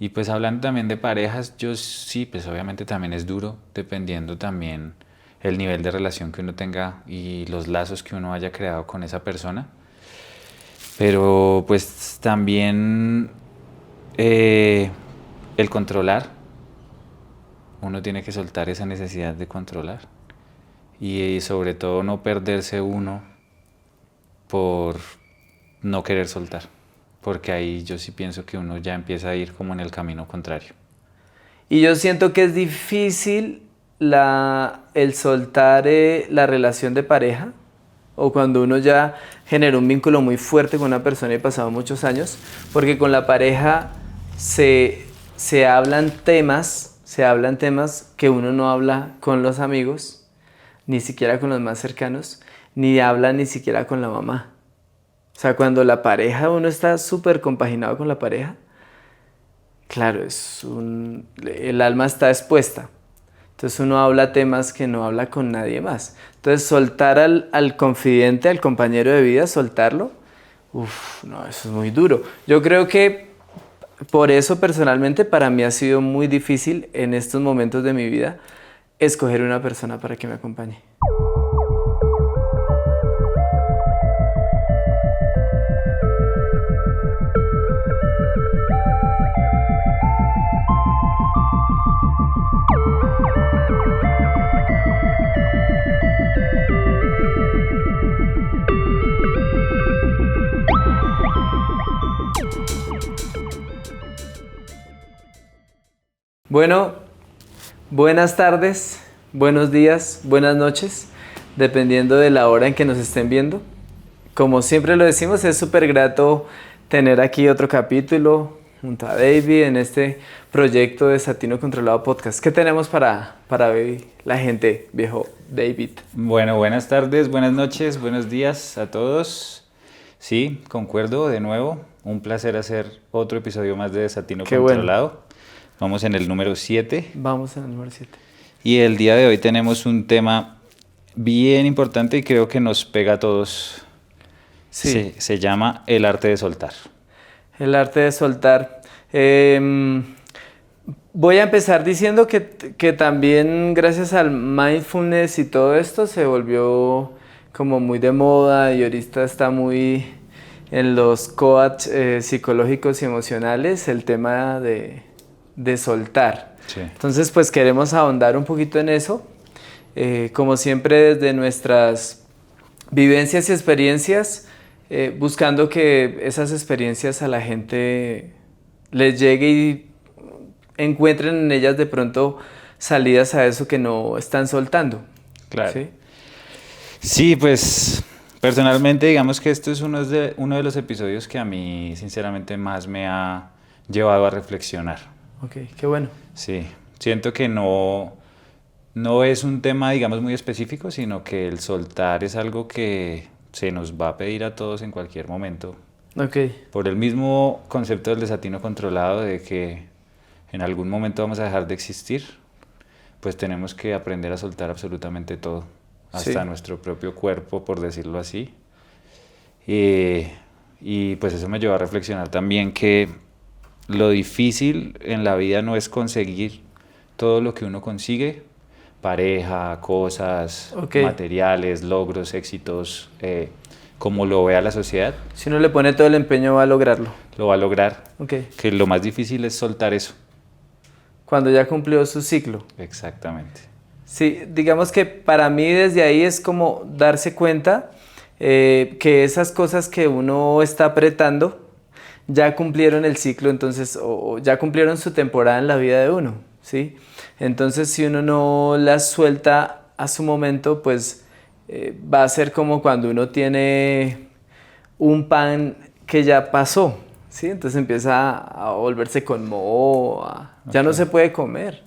Y pues hablando también de parejas, yo sí, pues obviamente también es duro, dependiendo también el nivel de relación que uno tenga y los lazos que uno haya creado con esa persona. Pero pues también eh, el controlar, uno tiene que soltar esa necesidad de controlar y sobre todo no perderse uno por no querer soltar, porque ahí yo sí pienso que uno ya empieza a ir como en el camino contrario. Y yo siento que es difícil el soltar la relación de pareja o cuando uno ya generó un vínculo muy fuerte con una persona y ha pasado muchos años, porque con la pareja se, se hablan temas que uno no habla con los amigos, ni siquiera con los más cercanos, ni habla ni siquiera con la mamá. O sea, cuando la pareja, uno está súper compaginado con la pareja, claro, el alma está expuesta. Entonces uno habla temas que no habla con nadie más. Entonces soltar al confidente, al compañero de vida, soltarlo, no, eso es muy duro. Yo creo que por eso personalmente para mí ha sido muy difícil en estos momentos de mi vida escoger una persona para que me acompañe. Bueno, buenas tardes, buenos días, buenas noches, dependiendo de la hora en que nos estén viendo. Como siempre lo decimos, es súper grato tener aquí otro capítulo junto a David en este proyecto de Satino Controlado Podcast. ¿Qué tenemos para la gente, viejo David? Bueno, buenas tardes, buenas noches, buenos días a todos. Sí, concuerdo de nuevo. Un placer hacer otro episodio más de Desatino Qué Controlado. bueno. Vamos en el número 7. Vamos en el número 7. Y el día de hoy tenemos un tema bien importante y creo que nos pega a todos. Sí. Se llama el arte de soltar. El arte de soltar. Voy a empezar diciendo que también gracias al mindfulness y todo esto se volvió como muy de moda y ahorita está muy en los coach psicológicos y emocionales el tema de soltar. Sí. Entonces pues queremos ahondar un poquito en eso, como siempre desde nuestras vivencias y experiencias, buscando que esas experiencias a la gente les llegue y encuentren en ellas de pronto salidas a eso que no están soltando. Claro. ¿Sí? Sí, pues personalmente digamos que esto es uno de los episodios que a mí sinceramente más me ha llevado a reflexionar. Ok, qué bueno. Sí, siento que no es un tema digamos muy específico, sino que el soltar es algo que se nos va a pedir a todos en cualquier momento. Ok. Por el mismo concepto del desatino controlado de que en algún momento vamos a dejar de existir, pues tenemos que aprender a soltar absolutamente todo, hasta Sí. nuestro propio cuerpo, por decirlo así. Y pues eso me llevó a reflexionar también que lo difícil en la vida no es conseguir todo lo que uno consigue, pareja, cosas, Ok. materiales, logros, éxitos, como lo vea la sociedad, Si uno le pone todo el empeño va a lograrlo. lo va a lograr. Ok. Que lo más difícil es soltar eso. Cuando ya cumplió su ciclo. Exactamente. Sí, digamos que para mí desde ahí es como darse cuenta que esas cosas que uno está apretando ya cumplieron el ciclo, entonces, o ya cumplieron su temporada en la vida de uno, ¿sí? Entonces, si uno no las suelta a su momento, pues va a ser como cuando uno tiene un pan que ya pasó, ¿sí? Entonces empieza a volverse con moho, ya no Ok. se puede comer,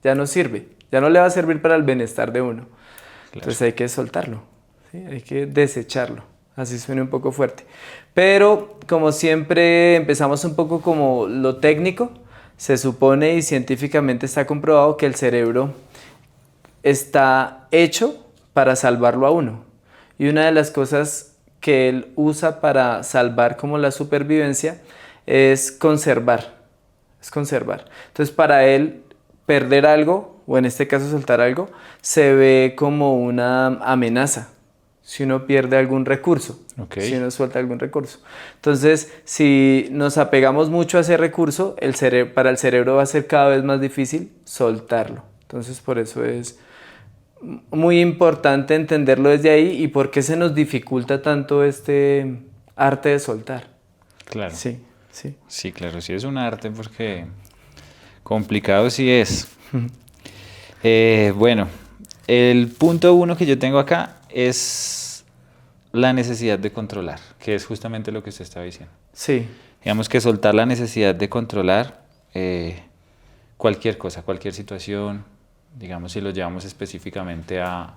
ya no sirve, ya no le va a servir para el bienestar de uno. Claro. Entonces hay que soltarlo, ¿sí? Hay que desecharlo, así suena un poco fuerte. Pero como siempre empezamos un poco como lo técnico, se supone y científicamente está comprobado que el cerebro está hecho para salvarlo a uno. Y una de las cosas que él usa para salvar como la supervivencia es conservar. es conservar. Entonces para él perder algo, o en este caso soltar algo, se ve como una amenaza si uno pierde algún recurso, si uno suelta algún recurso. Entonces, si nos apegamos mucho a ese recurso, para el cerebro va a ser cada vez más difícil soltarlo. Entonces, por eso es muy importante entenderlo desde ahí y por qué se nos dificulta tanto este arte de soltar. Claro. Sí, sí. Sí, claro, sí es un arte porque complicado sí es. Bueno, el punto 1 que yo tengo acá es la necesidad de controlar, que es justamente lo que usted estaba diciendo. Sí. Digamos que soltar la necesidad de controlar cualquier cosa, cualquier situación, digamos si lo llevamos específicamente a,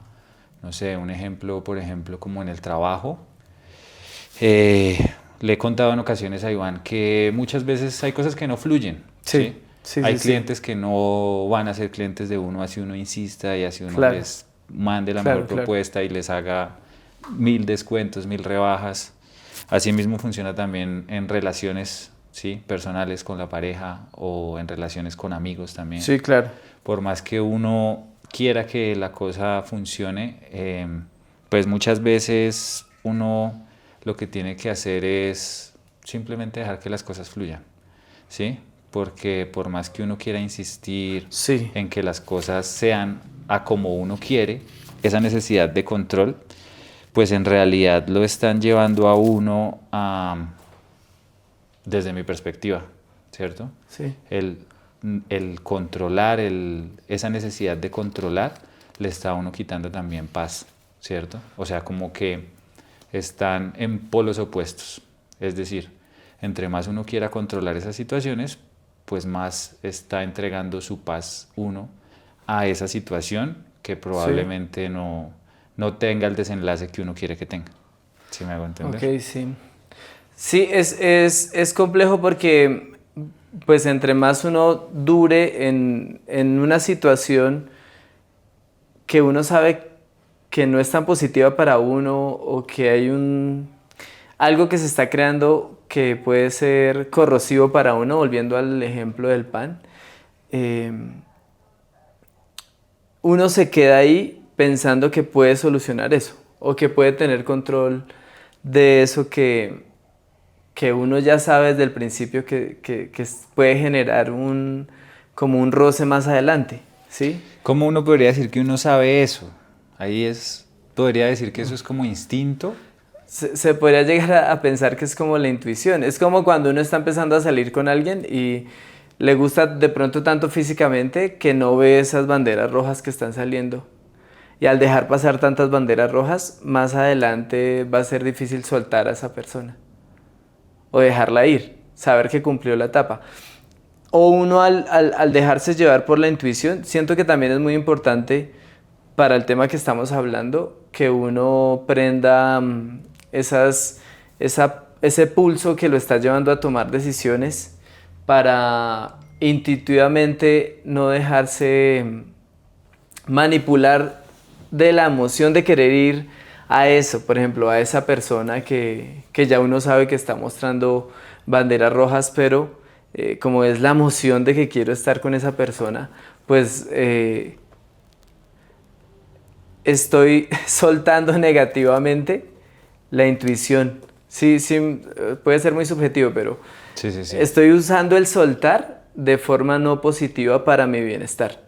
no sé, un ejemplo, por ejemplo, como en el trabajo. Le he contado en ocasiones a Iván que muchas veces hay cosas que no fluyen. Sí. Sí, hay sí, clientes que no van a ser clientes de uno, así uno insista y así uno Claro. les mande la Claro, mejor propuesta y les haga 1000 descuentos, 1000 rebajas. Así mismo funciona también en relaciones, ¿sí?, personales con la pareja o en relaciones con amigos también. Sí, claro. Por más que uno quiera que la cosa funcione, pues muchas veces uno lo que tiene que hacer es simplemente dejar que las cosas fluyan, ¿sí? Porque por más que uno quiera insistir Sí. en que las cosas sean a como uno quiere, esa necesidad de control, pues en realidad lo están llevando a uno a, desde mi perspectiva, ¿cierto? Sí. El controlar, esa necesidad de controlar, le está a uno quitando también paz, ¿cierto? O sea, como que están en polos opuestos. Es decir, entre más uno quiera controlar esas situaciones, pues más está entregando su paz uno a esa situación que probablemente no tenga el desenlace que uno quiere que tenga. ¿Sí me hago entender? Ok, sí. Sí, es complejo porque pues entre más uno dure en una situación que uno sabe que no es tan positiva para uno o que hay algo que se está creando que puede ser corrosivo para uno, volviendo al ejemplo del pan, uno se queda ahí pensando que puede solucionar eso o que puede tener control de eso que uno ya sabe desde el principio que puede generar como un roce más adelante, ¿sí? ¿Cómo uno podría decir que uno sabe eso? Podría decir que eso es como instinto. Se podría llegar a pensar que es como la intuición. Es como cuando uno está empezando a salir con alguien y le gusta de pronto tanto físicamente que no ve esas banderas rojas que están saliendo. Y al dejar pasar tantas banderas rojas, más adelante va a ser difícil soltar a esa persona. O dejarla ir, saber que cumplió la etapa. O uno al dejarse llevar por la intuición, siento que también es muy importante para el tema que estamos hablando, que uno prenda ese pulso que lo está llevando a tomar decisiones para intuitivamente no dejarse manipular de la emoción de querer ir a eso, por ejemplo, a esa persona que ya uno sabe que está mostrando banderas rojas, pero como es la emoción de que quiero estar con esa persona, pues estoy soltando negativamente la intuición. Sí, sí, puede ser muy subjetivo, pero Sí. estoy usando el soltar de forma no positiva para mi bienestar.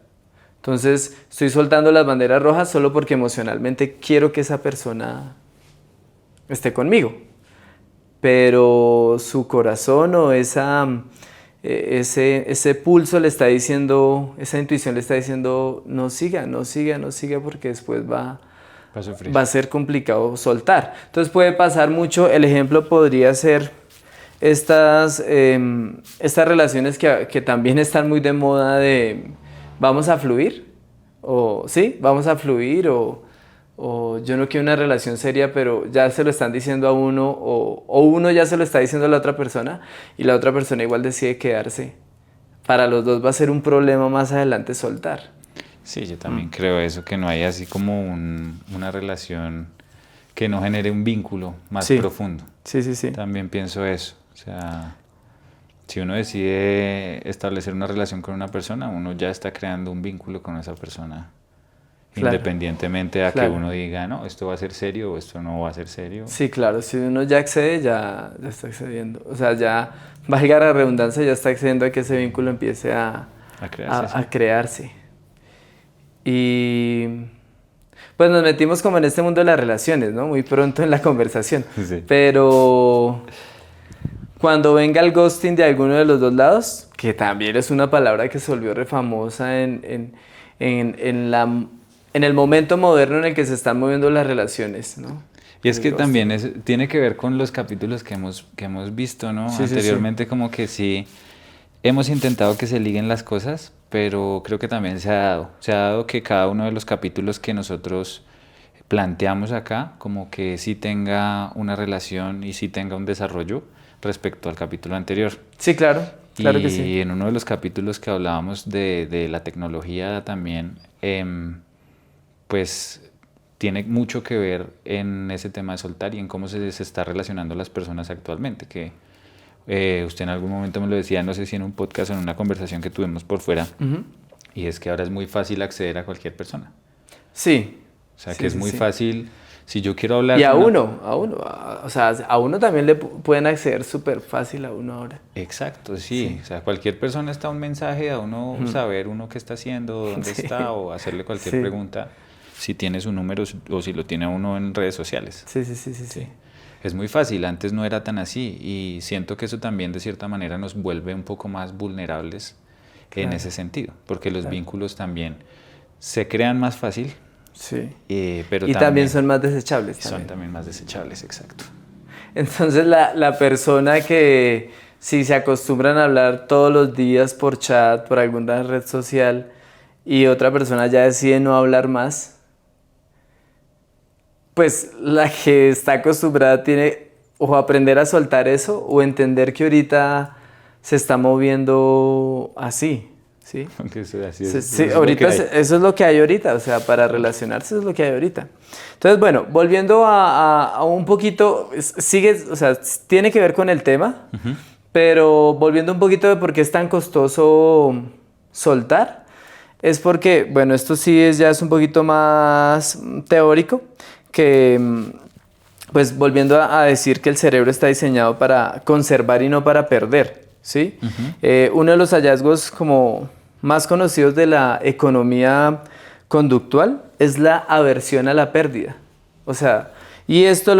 Entonces, estoy soltando las banderas rojas solo porque emocionalmente quiero que esa persona esté conmigo. Pero su corazón o ese pulso le está diciendo, esa intuición le está diciendo, no siga porque después va a ser complicado soltar. Entonces puede pasar mucho, el ejemplo podría ser estas relaciones que también están muy de moda de vamos a fluir, o sí, vamos a fluir, o yo no quiero una relación seria, pero ya se lo están diciendo a uno, o uno ya se lo está diciendo a la otra persona, y la otra persona igual decide quedarse. Para los dos va a ser un problema más adelante soltar. Sí, yo también creo eso, que no hay así como una relación que no genere un vínculo más profundo. Sí. También pienso eso. O sea, Si uno decide establecer una relación con una persona, uno ya está creando un vínculo con esa persona, Claro, independientemente a que claro. uno diga, no, esto va a ser serio o esto no va a ser serio, Sí, claro, si uno ya accede, ya está accediendo. O sea, ya, valga la redundancia, ya está accediendo a que ese vínculo empiece a crearse, sí. a crearse. Y pues nos metimos como en este mundo de las relaciones, ¿no? Muy pronto en la conversación. Sí. Pero cuando venga el ghosting de alguno de los dos lados, que también es una palabra que se volvió refamosa en el momento moderno en el que se están moviendo las relaciones, ¿no? Y es El que ghosting. también tiene que ver con los capítulos que hemos visto, ¿no? Sí, sí, sí. Anteriormente como que sí hemos intentado que se liguen las cosas, pero creo que también se ha dado. Se ha dado que cada uno de los capítulos que nosotros planteamos acá, como que sí tenga una relación y sí tenga un desarrollo respecto al capítulo anterior. Sí, claro, claro que sí. Y en uno de los capítulos que hablábamos de la tecnología también, pues tiene mucho que ver en ese tema de soltar y en cómo se está relacionando las personas actualmente, que usted en algún momento me lo decía, no sé si en un podcast o en una conversación que tuvimos por fuera, Ujú. y es que ahora es muy fácil acceder a cualquier persona. Sí, O sea, sí, que es sí, muy sí. fácil, si yo quiero hablar Y a con una... uno, o sea, a uno también le pueden acceder súper fácil a uno ahora. Exacto, sí. Sí. O sea, cualquier persona está a un mensaje, a uno Ujú. saber uno qué está haciendo, dónde Sí, está, o hacerle cualquier sí, pregunta, si tiene su número o si lo tiene uno en redes sociales. sí, sí, sí, sí, Sí. sí. Es muy fácil, antes no era tan así y siento que eso también de cierta manera nos vuelve un poco más vulnerables en Claro, ese sentido, porque los claro. vínculos también se crean más fácil, Sí. pero Y también también son más desechables son también. también más desechables, exacto. Entonces la persona que si se acostumbran a hablar todos los días por chat, por alguna red social, y otra persona ya decide no hablar más, pues la que está acostumbrada tiene o aprender a soltar eso o entender que ahorita se está moviendo así, ¿sí? Aunque así Sí, es, sí, eso es lo que ahorita hay. eso es lo que hay ahorita, o sea, para relacionarse es lo que hay ahorita. Entonces, bueno, volviendo a un poquito, sigue, o sea, tiene que ver con el tema, pero volviendo un poquito de por qué es tan costoso soltar, es porque, bueno, esto sí ya es un poquito más teórico, que pues volviendo a decir que el cerebro está diseñado para conservar y no para perder, ¿sí? Uno de los hallazgos como más conocidos de la economía conductual es la aversión a la pérdida. O sea, y esto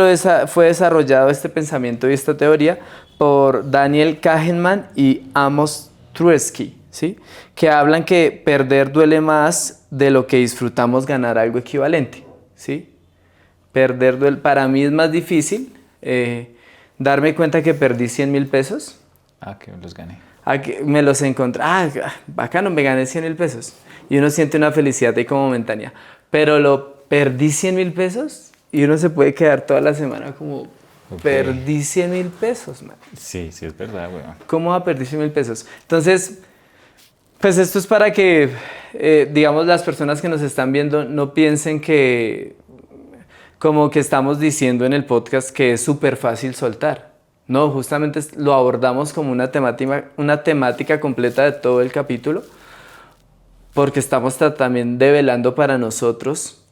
fue desarrollado, este pensamiento y esta teoría, por Daniel Kahneman y Amos Tversky, ¿sí? Que hablan que perder duele más de lo que disfrutamos ganar algo equivalente, ¿sí? Perder duele. Para mí es más difícil darme cuenta que perdí 100.000 pesos Que los gané. a que me los encontré. Bacano, me gané 100.000 pesos. Y uno siente una felicidad ahí como momentánea. Pero perdí 100.000 pesos y uno se puede quedar toda la semana como, Ok. perdí 100.000 pesos, man. Sí, sí es verdad, weón. ¿Cómo va a perder 100.000 pesos? Entonces, pues esto es para que, digamos, las personas que nos están viendo no piensen que, como que estamos diciendo en el podcast, que es súper fácil soltar. No, justamente lo abordamos como una temática completa de todo el capítulo, porque estamos también develando para nosotros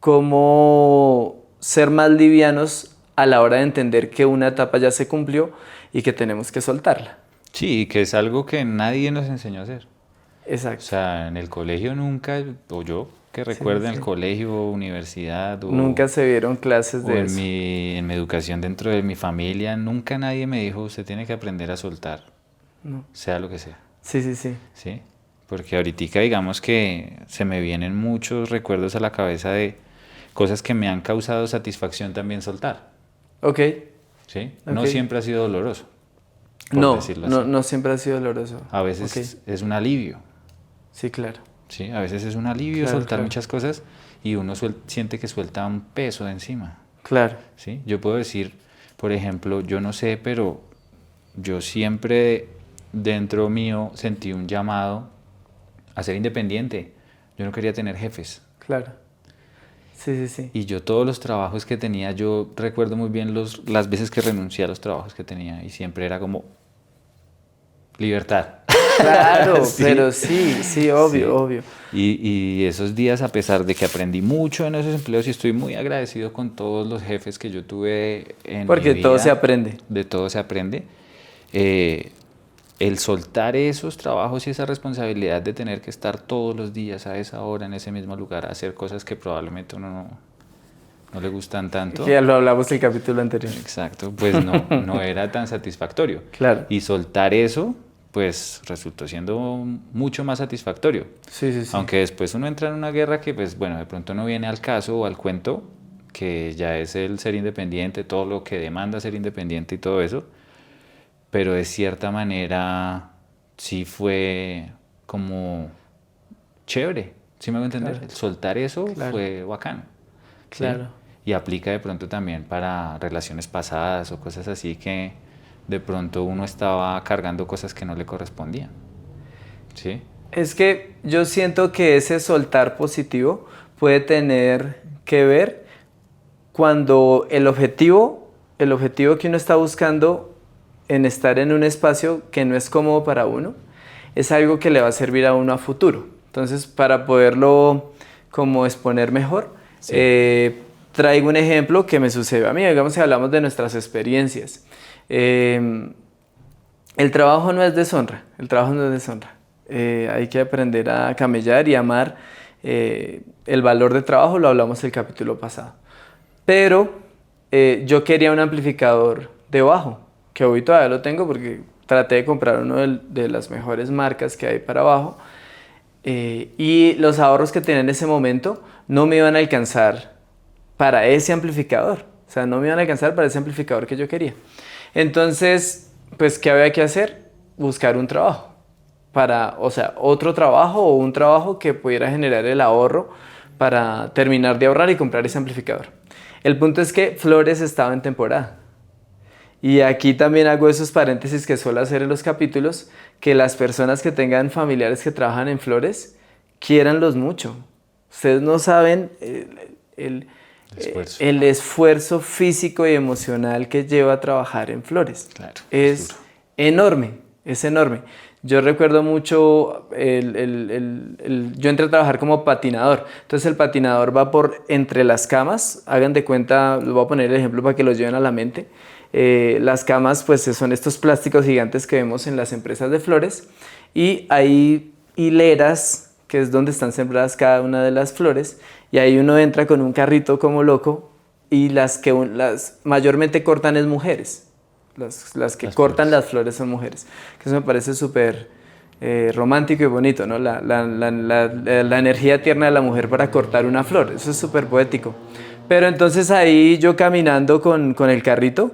cómo ser más livianos a la hora de entender que una etapa ya se cumplió y que tenemos que soltarla. Sí, que es algo que nadie nos enseñó a hacer. O Exacto. sea, en el colegio nunca, o yo que Sí, recuerde en el sí. colegio, universidad Nunca se vieron clases o de en eso. mi educación dentro de mi familia, nunca nadie me dijo, usted tiene que aprender a soltar, No. sea lo que sea, Sí, sí, sí. ¿sí? Porque ahorita digamos que se me vienen muchos recuerdos a la cabeza de cosas que me han causado satisfacción también soltar, Ok. ¿sí? No Ok. siempre ha sido doloroso, por No, decirlo no, así. no siempre ha sido doloroso. A Ok. veces es un alivio, Sí, claro. ¿sí? A veces es un alivio Claro, soltar claro. muchas cosas y uno siente que suelta un peso de encima, Claro. ¿sí? Yo puedo decir, por ejemplo, yo no sé, pero yo siempre dentro mío sentí un llamado a ser independiente. Yo no quería tener jefes. Claro. Sí, sí, sí. Y yo todos los trabajos que tenía, yo recuerdo muy bien las veces que renuncié a los trabajos que tenía y siempre era como, libertad. Claro, Sí. pero sí, obvio, Sí. obvio. Y esos días, a pesar de que aprendí mucho en esos empleos y estoy muy agradecido con todos los jefes que yo tuve en mi Porque todo se vida, aprende. de todo se aprende, eh, el soltar esos trabajos y esa responsabilidad de tener que estar todos los días a esa hora en ese mismo lugar a hacer cosas que probablemente a uno no le gustan Que tanto. ya lo hablamos el capítulo anterior. Exacto, pues no era tan satisfactorio. Claro. Y soltar eso, pues resultó siendo mucho más satisfactorio. Sí. Aunque después uno entra en una guerra que, pues bueno, de pronto no viene al caso o al cuento, que ya es el ser independiente, todo lo que demanda ser independiente y todo eso, pero de cierta manera sí fue como chévere, ¿sí me voy a entender? Claro. El soltar eso Claro. fue bacano, ¿sí? Claro. Y aplica de pronto también para relaciones pasadas o cosas así que de pronto uno estaba cargando cosas que no le correspondían, ¿sí? Es que yo siento que ese soltar positivo puede tener que ver cuando el objetivo que uno está buscando en estar en un espacio que no es cómodo para uno, es algo que le va a servir a uno a futuro. Entonces, para poderlo como exponer mejor, Sí. traigo un ejemplo que me sucedió a mí. Digamos que hablamos de nuestras experiencias. El trabajo no es deshonra, el trabajo no es deshonra. Hay que aprender a camellar y amar el valor de trabajo, lo hablamos el capítulo pasado. Pero yo quería un amplificador de bajo, que hoy todavía lo tengo porque traté de comprar uno de las mejores marcas que hay para bajo. Y los ahorros que tenía en ese momento no me iban a alcanzar para ese amplificador. O sea, no me iban a alcanzar para ese amplificador que yo quería. Entonces, pues, ¿qué había que hacer? Buscar un trabajo. O sea, otro trabajo o un trabajo que pudiera generar el ahorro para terminar de ahorrar y comprar ese amplificador. El punto es que Flores estaba en temporada. Y aquí también hago esos paréntesis que suelo hacer en los capítulos, que las personas que tengan familiares que trabajan en Flores, quiéranlos mucho. Ustedes no saben Esfuerzo. el esfuerzo físico y emocional que lleva a trabajar en Flores. Claro, es Es duro. enorme, es enorme. Yo recuerdo mucho, yo entré a trabajar como patinador. Entonces el patinador va por entre las camas. Hagan de cuenta, les voy a poner el ejemplo para que lo lleven a la mente. Las camas pues son estos plásticos gigantes que vemos en las empresas de flores y hay hileras que es donde están sembradas cada una de las flores y ahí uno entra con un carrito como loco y las mayormente cortan es mujeres. Las que Las cortan flores. las flores son mujeres, que eso me parece súper romántico y bonito, ¿no? La energía tierna de la mujer para cortar una flor, eso es súper poético. Pero entonces ahí yo caminando con el carrito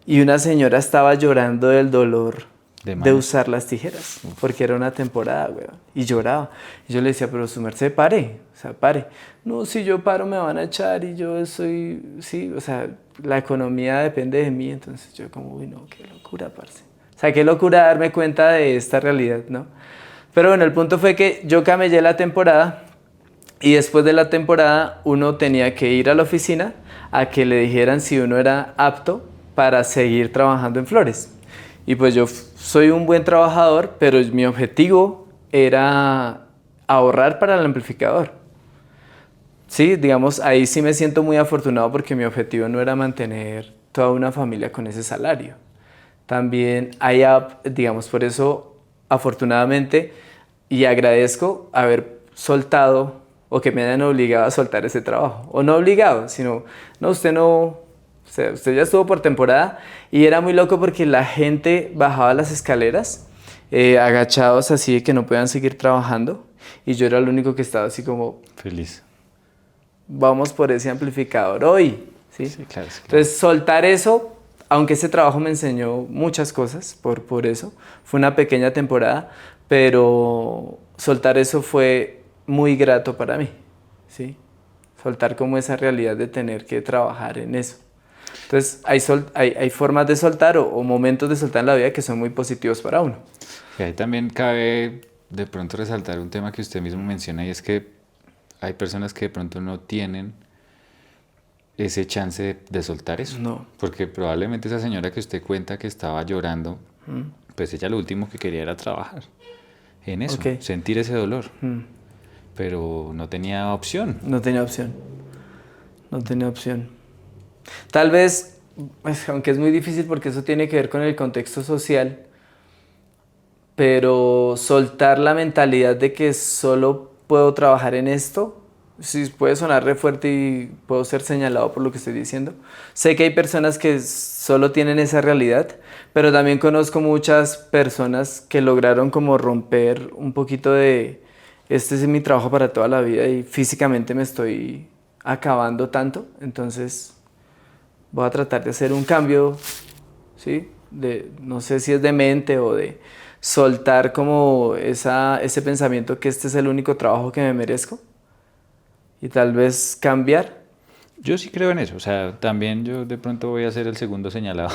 y una señora estaba llorando del dolor De de manos. usar las tijeras, porque era una temporada, weón, y lloraba. Y yo le decía, pero su merced, pare, o sea, pare. No, si yo paro me van a echar y yo soy, sí, o sea, la economía depende de mí, entonces yo como, uy, no, qué locura, parce. O sea, qué locura darme cuenta de esta realidad, ¿no? Pero bueno, el punto fue que yo camellé la temporada y después de la temporada uno tenía que ir a la oficina a que le dijeran si uno era apto para seguir trabajando en flores. Y pues yo soy un buen trabajador, pero mi objetivo era ahorrar para el amplificador. Sí, digamos, ahí sí me siento muy afortunado porque mi objetivo no era mantener toda una familia con ese salario. También hay, digamos, por eso, afortunadamente, y agradezco haber soltado o que me hayan obligado a soltar ese trabajo. O no obligado, sino, no, usted ya estuvo por temporada y era muy loco porque la gente bajaba las escaleras agachados así de que no podían seguir trabajando y yo era el único que estaba así como, Feliz. vamos por ese amplificador hoy, ¿sí? Sí, claro, sí, claro. Entonces, soltar eso, aunque ese trabajo me enseñó muchas cosas por eso, fue una pequeña temporada, pero soltar eso fue muy grato para mí, ¿sí? Soltar como esa realidad de tener que trabajar en eso. Entonces, hay formas de soltar o momentos de soltar en la vida que son muy positivos para uno. Y ahí también cabe de pronto resaltar un tema que usted mismo menciona y es que hay personas que de pronto no tienen ese chance de soltar eso. No. Porque probablemente esa señora que usted cuenta que estaba llorando pues ella lo último que quería era trabajar en eso, Ok. sentir ese dolor, Mm. pero no tenía opción. No tenía opción. No tenía opción. Tal vez, pues, aunque es muy difícil porque eso tiene que ver con el contexto social, pero soltar la mentalidad de que solo puedo trabajar en esto, sí puede sonar re fuerte y puedo ser señalado por lo que estoy diciendo. Sé que hay personas que solo tienen esa realidad, pero también conozco muchas personas que lograron como romper un poquito de, este es mi trabajo para toda la vida y físicamente me estoy acabando tanto, entonces voy a tratar de hacer un cambio, ¿sí? No sé si es de mente o de soltar como ese pensamiento que este es el único trabajo que me merezco y tal vez cambiar. Yo sí creo en eso, o sea, también yo de pronto voy a ser el segundo señalado.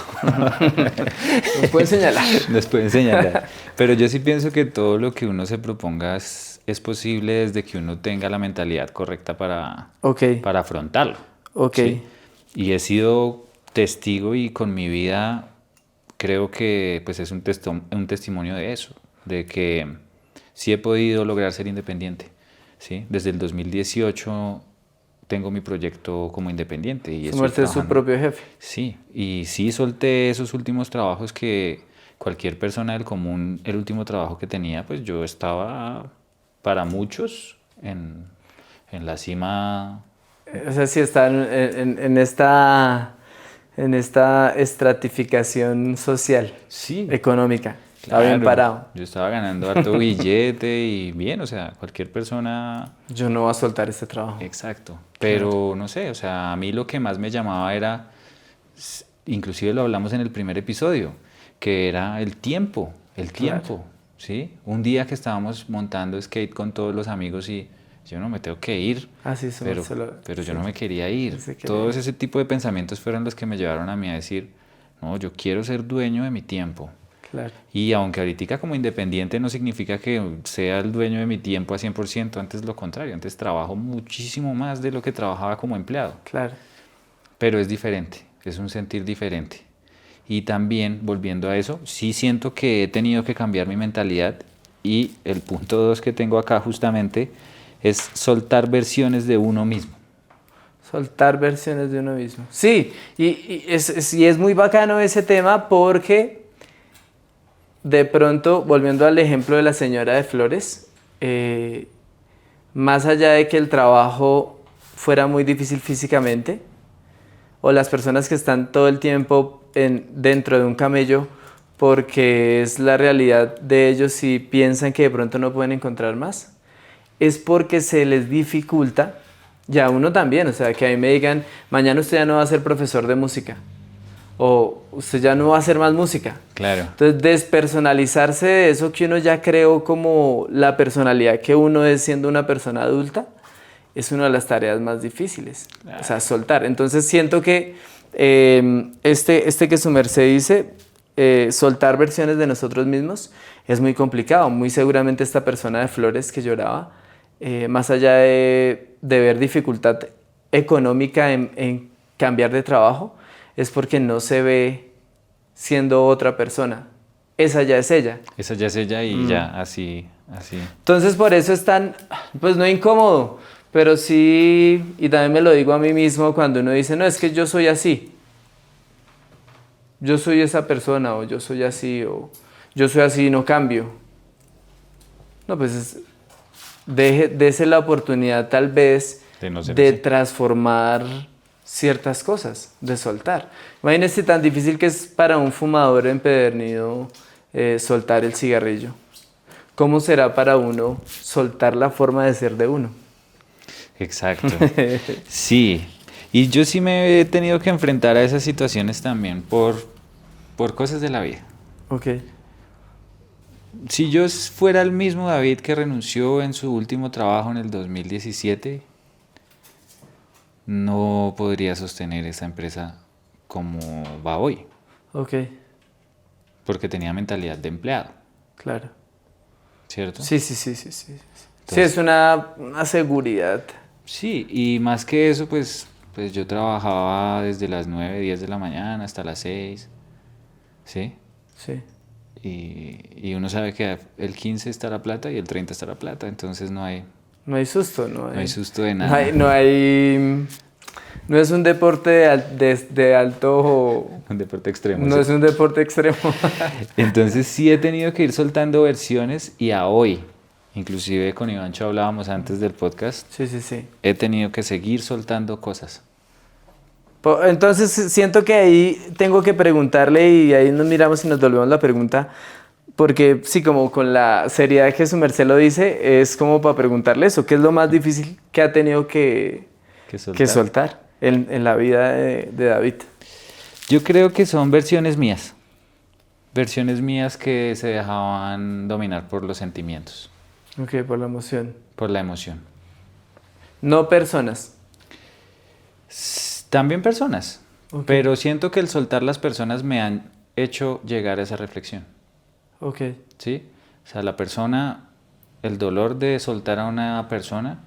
Nos pueden señalar. Nos pueden señalar. Pero yo sí pienso que todo lo que uno se proponga es posible desde que uno tenga la mentalidad correcta Ok, para afrontarlo. ok, ¿Sí? Y he sido testigo y con mi vida creo que pues es un testimonio de eso, de que sí he podido lograr ser independiente. ¿Sí? Desde el 2018 tengo mi proyecto como independiente y estoy sumarse su trabajando. propio jefe. Sí, y sí solté esos últimos trabajos que cualquier persona del común, el último trabajo que tenía, pues yo estaba para muchos en la cima. O sea, si está en esta estratificación social, Sí, económica. Está bien claro, parado. yo estaba ganando harto billete y bien, o sea, cualquier persona. Yo no voy a soltar este trabajo. Exacto, pero no sé, o sea, a mí lo que más me llamaba era, inclusive lo hablamos en el primer episodio, que era el Claro. tiempo, ¿sí? Un día que estábamos montando skate con todos los amigos y yo no me tengo que ir, Así pero, pero yo no me quería ir. se quería Todos ir. ese tipo de pensamientos fueron los que me llevaron a mí a decir, no, yo quiero ser dueño de mi tiempo. Claro, Y aunque ahorita como independiente no significa que sea el dueño de mi tiempo a 100%, antes lo contrario, antes trabajo muchísimo más de lo que trabajaba como empleado, claro. pero es diferente, es un sentir diferente. Y también, volviendo a eso, sí siento que he tenido que cambiar mi mentalidad y el punto 2 que tengo acá justamente es soltar versiones de uno mismo. Soltar versiones de uno mismo. Sí, y es muy bacano ese tema porque de pronto, volviendo al ejemplo de la señora de Flores, más allá de que el trabajo fuera muy difícil físicamente, o las personas que están todo el tiempo dentro de un camello porque es la realidad de ellos y piensan que de pronto no pueden encontrar más, es porque se les dificulta, ya uno también, o sea, que a mí me digan, mañana usted ya no va a ser profesor de música, o usted ya no va a hacer más música. Claro. Entonces, despersonalizarse de eso que uno ya creó como la personalidad que uno es siendo una persona adulta, es una de las tareas más difíciles, o sea, soltar. Entonces, siento que este que su merced dice, soltar versiones de nosotros mismos, es muy complicado. Muy seguramente esta persona de Flores que lloraba, más allá de ver dificultad económica en cambiar de trabajo, es porque no se ve siendo otra persona. Esa ya es ella. Esa ya es ella y ya, así, así. Entonces por eso es tan, pues no incómodo, pero sí, y también me lo digo a mí mismo cuando uno dice, no, es que yo soy así. Yo soy esa persona, o yo soy así, o yo soy así y no cambio. No, pues dése la oportunidad tal vez De no ser de así. transformar ciertas cosas, de soltar. Imagínese tan difícil que es para un fumador empedernido soltar el cigarrillo. ¿Cómo será para uno soltar la forma de ser de uno? Exacto. Sí. Y yo sí me he tenido que enfrentar a esas situaciones también por cosas de la vida. Ok, Si yo fuera el mismo David que renunció en su último trabajo en el 2017, no podría sostener esa empresa como va hoy, ok, porque tenía mentalidad de empleado, claro. ¿cierto? Sí, sí, sí, sí, sí. Sí, Entonces, es una seguridad. sí, y más que eso, pues yo trabajaba desde las 9, 10 de la mañana hasta las 6, ¿sí? Sí. y uno sabe que el 15 está la plata y el 30 está la plata, entonces no hay No hay susto, no hay susto de no nada. hay, no hay, no es un deporte de alto, Un deporte extremo. no Sí. es un deporte extremo. Entonces sí he tenido que ir soltando versiones y a hoy, inclusive con Ivancho hablábamos antes del podcast, Sí, sí, sí. he tenido que seguir soltando cosas. Entonces siento que ahí tengo que preguntarle y ahí nos miramos y nos volvemos la pregunta, porque sí, como con la seriedad que su merced lo dice, es como para preguntarle eso, ¿qué es lo más difícil que ha tenido que Que soltar en la vida de David? Yo creo que son versiones mías que se dejaban dominar por los sentimientos, Ok, por la emoción. por la emoción. No personas. También personas, Ok. pero siento que el soltar las personas me han hecho llegar a esa reflexión, Ok, ¿sí? O sea, la persona, el dolor de soltar a una persona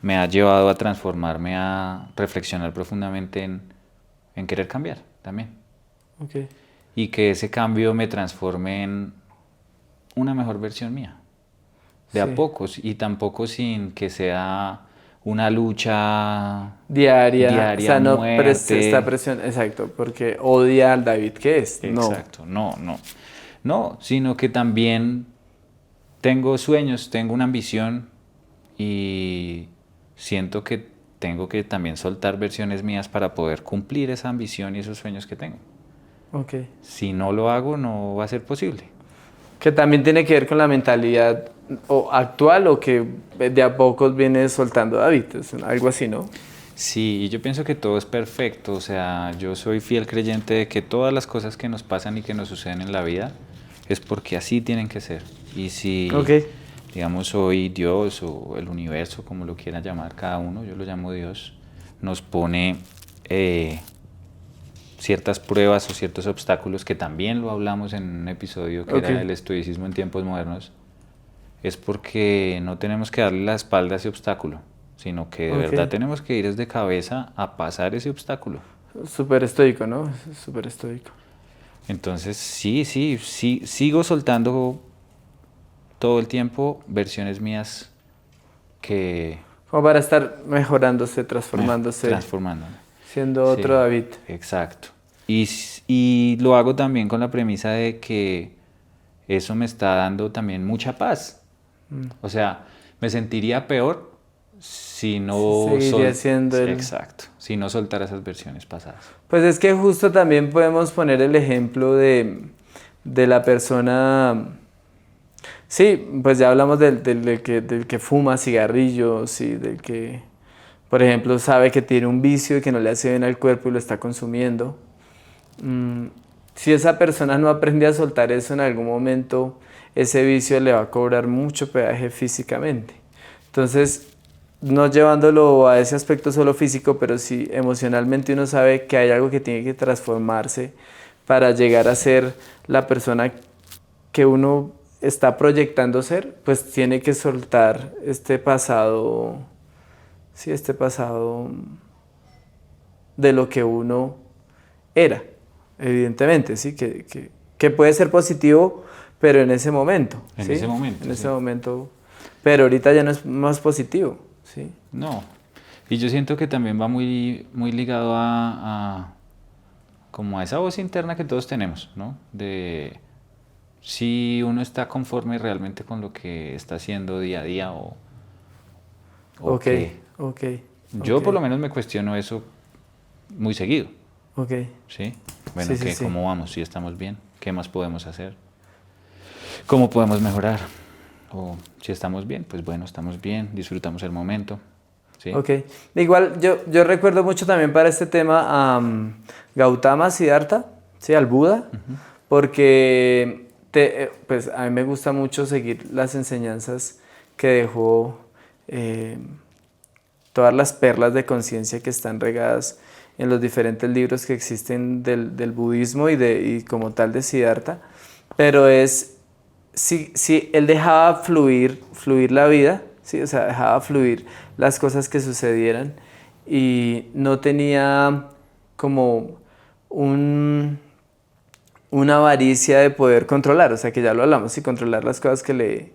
me ha llevado a transformarme, a reflexionar profundamente en querer cambiar también. ok. Y que ese cambio me transforme en una mejor versión mía, de Sí. a pocos, y tampoco sin que sea una lucha Diaria, o diaria, sea, no esta muerte. presión, exacto, porque odia al David que es. No. Exacto, no, sino que también tengo sueños, tengo una ambición y siento que tengo que también soltar versiones mías para poder cumplir esa ambición y esos sueños que tengo. Ok. Si no lo hago, no va a ser posible. Que también tiene que ver con la mentalidad actual o que de a pocos viene soltando David, es algo así, ¿no? Sí, y yo pienso que todo es perfecto, o sea, yo soy fiel creyente de que todas las cosas que nos pasan y que nos suceden en la vida es porque así tienen que ser. Y si, Ok, digamos, hoy Dios o el universo, como lo quieran llamar cada uno, yo lo llamo Dios, nos pone ciertas pruebas o ciertos obstáculos, que también lo hablamos en un episodio que ok, era el estoicismo en tiempos modernos, es porque no tenemos que darle la espalda a ese obstáculo, sino que de ok. verdad tenemos que ir desde cabeza a pasar ese obstáculo. Súper estoico, ¿no? Súper estoico. Entonces, sí, sigo soltando todo el tiempo versiones mías que Como para estar mejorándose, me transformándose, transformando. siendo Sí, otro David. exacto. Y lo hago también con la premisa de que eso me está dando también mucha paz. O sea, me sentiría peor si no Seguiría siendo el... exacto, si no soltara esas versiones pasadas. Pues es que justo también podemos poner el ejemplo de la persona, sí, pues ya hablamos del que fuma cigarrillos y del que, por ejemplo, sabe que tiene un vicio y que no le hace bien al cuerpo y lo está consumiendo. Mm, si esa persona no aprende a soltar eso en algún momento, ese vicio le va a cobrar mucho peaje físicamente. Entonces, no llevándolo a ese aspecto solo físico, pero sí emocionalmente uno sabe que hay algo que tiene que transformarse para llegar a ser la persona que uno está proyectando ser, pues tiene que soltar este pasado, sí, este pasado de lo que uno era, evidentemente, sí, que puede ser positivo, pero en ese momento, En ¿sí? ese momento, En ese sí. momento, pero ahorita ya no es más positivo, ¿sí? No. Y yo siento que también va muy ligado como a esa voz interna que todos tenemos, ¿no? De si uno está conforme realmente con lo que está haciendo día a día o Ok, qué. ok, Yo ok, por lo menos me cuestiono eso muy seguido, ok. ¿sí? Bueno, Sí, sí, sí. ¿cómo vamos? ¿Si estamos bien? ¿Qué más podemos hacer? ¿Cómo podemos mejorar? O si estamos bien, pues bueno, estamos bien, disfrutamos el momento, ¿sí? Ok. Igual yo recuerdo mucho también para este tema a Gautama Siddhartha, ¿sí? Al Buda, porque pues a mí me gusta mucho seguir las enseñanzas que dejó, todas las perlas de conciencia que están regadas en los diferentes libros que existen del budismo y como tal de Siddhartha, pero es, si él dejaba fluir la vida, ¿sí? O sea, dejaba fluir las cosas que sucedieran y no tenía como un, una avaricia de poder controlar, o sea que ya lo hablamos, y controlar las cosas que le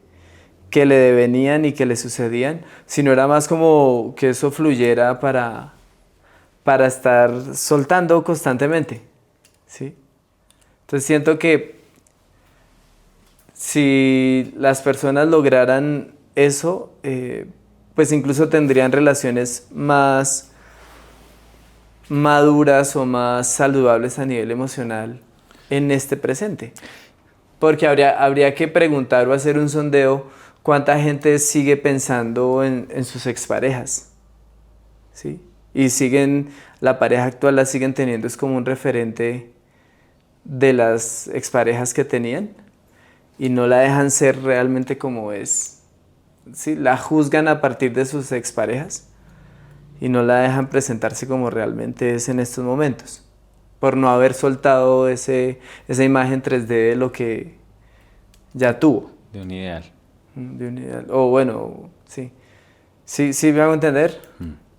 devenían y que le sucedían, sino era más como que eso fluyera para estar soltando constantemente, ¿sí? Entonces siento que si las personas lograran eso, pues incluso tendrían relaciones más maduras o más saludables a nivel emocional en este presente. Porque habría que preguntar o hacer un sondeo cuánta gente sigue pensando en sus exparejas, ¿sí? Y la pareja actual la siguen teniendo es como un referente de las exparejas que tenían y no la dejan ser realmente como es, ¿sí? La juzgan a partir de sus exparejas y no la dejan presentarse como realmente es en estos momentos, por no haber soltado esa imagen 3D de lo que ya tuvo. De un ideal. De un ideal. O bueno, sí. Sí, me hago entender.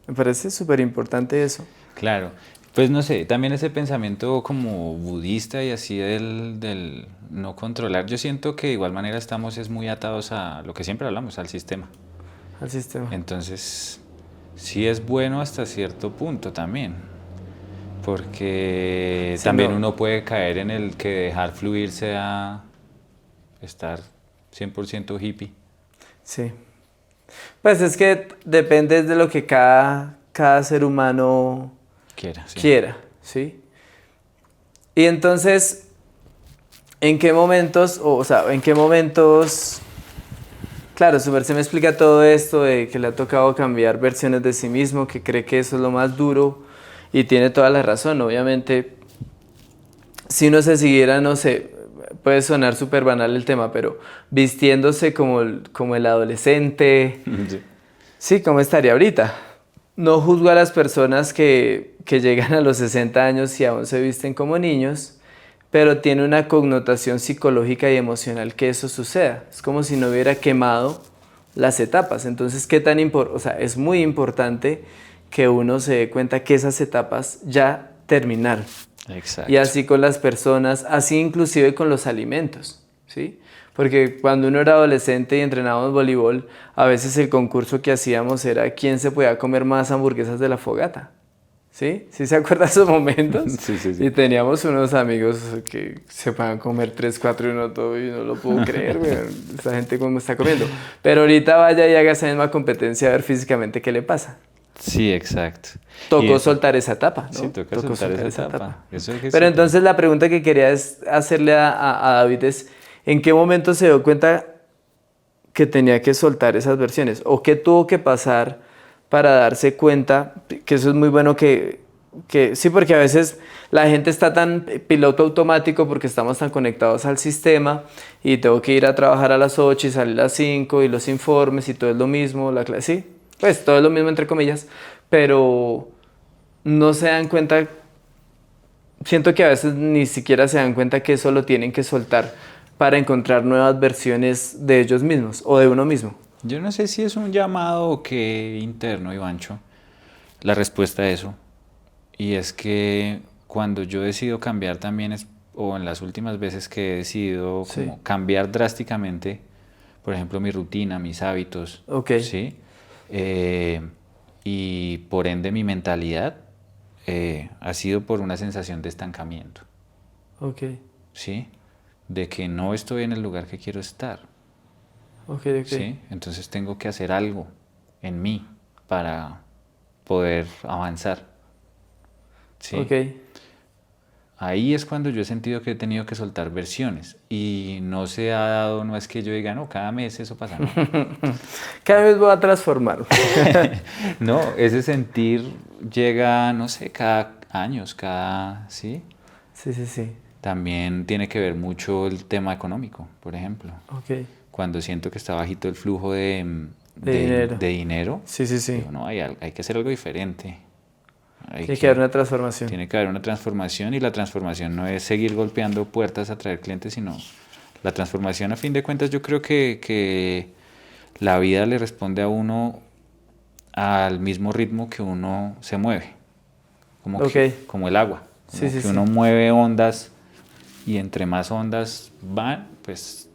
Me parece súper importante eso. Claro. Pues no sé, también ese pensamiento como budista y así del no controlar, yo siento que de igual manera estamos es muy atados a lo que siempre hablamos, al sistema. Al sistema. Entonces, sí es bueno hasta cierto punto también, porque Sí, también no. uno puede caer en el que dejar fluir sea estar 100% hippie. Sí. Pues es que depende de lo que cada ser humano Quiera, sí. quiera, ¿sí? Y entonces, ¿en qué momentos, en qué momentos, claro, su merced me explica todo esto de que le ha tocado cambiar versiones de sí mismo, que cree que eso es lo más duro y tiene toda la razón, obviamente, si uno se siguiera, no sé, puede sonar súper banal el tema, pero vistiéndose como el adolescente, Sí. sí, ¿cómo estaría ahorita? No juzgo a las personas que llegan a los 60 años y aún se visten como niños, pero tiene una connotación psicológica y emocional que eso suceda. Es como si no hubiera quemado las etapas. Entonces, es muy importante que uno se dé cuenta que esas etapas ya terminaron. Exacto. Y así con las personas, así inclusive con los alimentos, ¿sí? Porque cuando uno era adolescente y entrenábamos voleibol, a veces el concurso que hacíamos era quién se podía comer más hamburguesas de la fogata, ¿sí? ¿Sí se acuerdan de esos momentos? Sí, sí, sí. Y teníamos unos amigos que se podían comer 3, 4 y uno todo, y no lo puedo creer, güey, esa gente cómo está comiendo. Pero ahorita vaya y haga esa misma competencia a ver físicamente qué le pasa. Sí, exacto. Tocó soltar esa etapa, ¿no? Sí, toca soltar esa etapa. Eso es que Pero sí. entonces la pregunta que quería hacerle a David es, ¿en qué momento se dio cuenta que tenía que soltar esas versiones? ¿O qué tuvo que pasar para darse cuenta? Que eso es muy bueno sí, porque a veces la gente está tan piloto automático porque estamos tan conectados al sistema y tengo que ir a trabajar a las 8 y salir a las 5 y los informes y todo es lo mismo, la clase, sí, pues todo es lo mismo entre comillas, pero no se dan cuenta, siento que a veces ni siquiera se dan cuenta que eso lo tienen que soltar para encontrar nuevas versiones de ellos mismos o de uno mismo. Yo no sé si es un llamado o qué interno, Ivancho, la respuesta a eso. Y es que cuando yo decido cambiar también o en las últimas veces que he decidido Sí. como cambiar drásticamente, por ejemplo, mi rutina, mis hábitos, Ok. ¿sí? Y por ende mi mentalidad ha sido por una sensación de estancamiento, Ok, ¿sí? De que no estoy en el lugar que quiero estar, ok. ¿sí? Entonces tengo que hacer algo en mí para poder avanzar, ¿sí? Ok. Ahí es cuando yo he sentido que he tenido que soltar versiones y no se ha dado, no es que yo diga, no, cada mes eso pasa, no. Cada vez voy a transformar. No, ese sentir llega, no sé, cada años, ¿sí? Sí. También tiene que ver mucho el tema económico, por ejemplo. Ok. Cuando siento que está bajito el flujo De dinero. de dinero, Sí. digo, no, hay que hacer algo diferente. Tiene que haber una transformación. Tiene que haber una transformación y la transformación no es seguir golpeando puertas a traer clientes, sino la transformación a fin de cuentas yo creo que la vida le responde a uno al mismo ritmo que uno se mueve, como, Ok. como el agua, como Sí. que uno mueve ondas y entre más ondas van, pues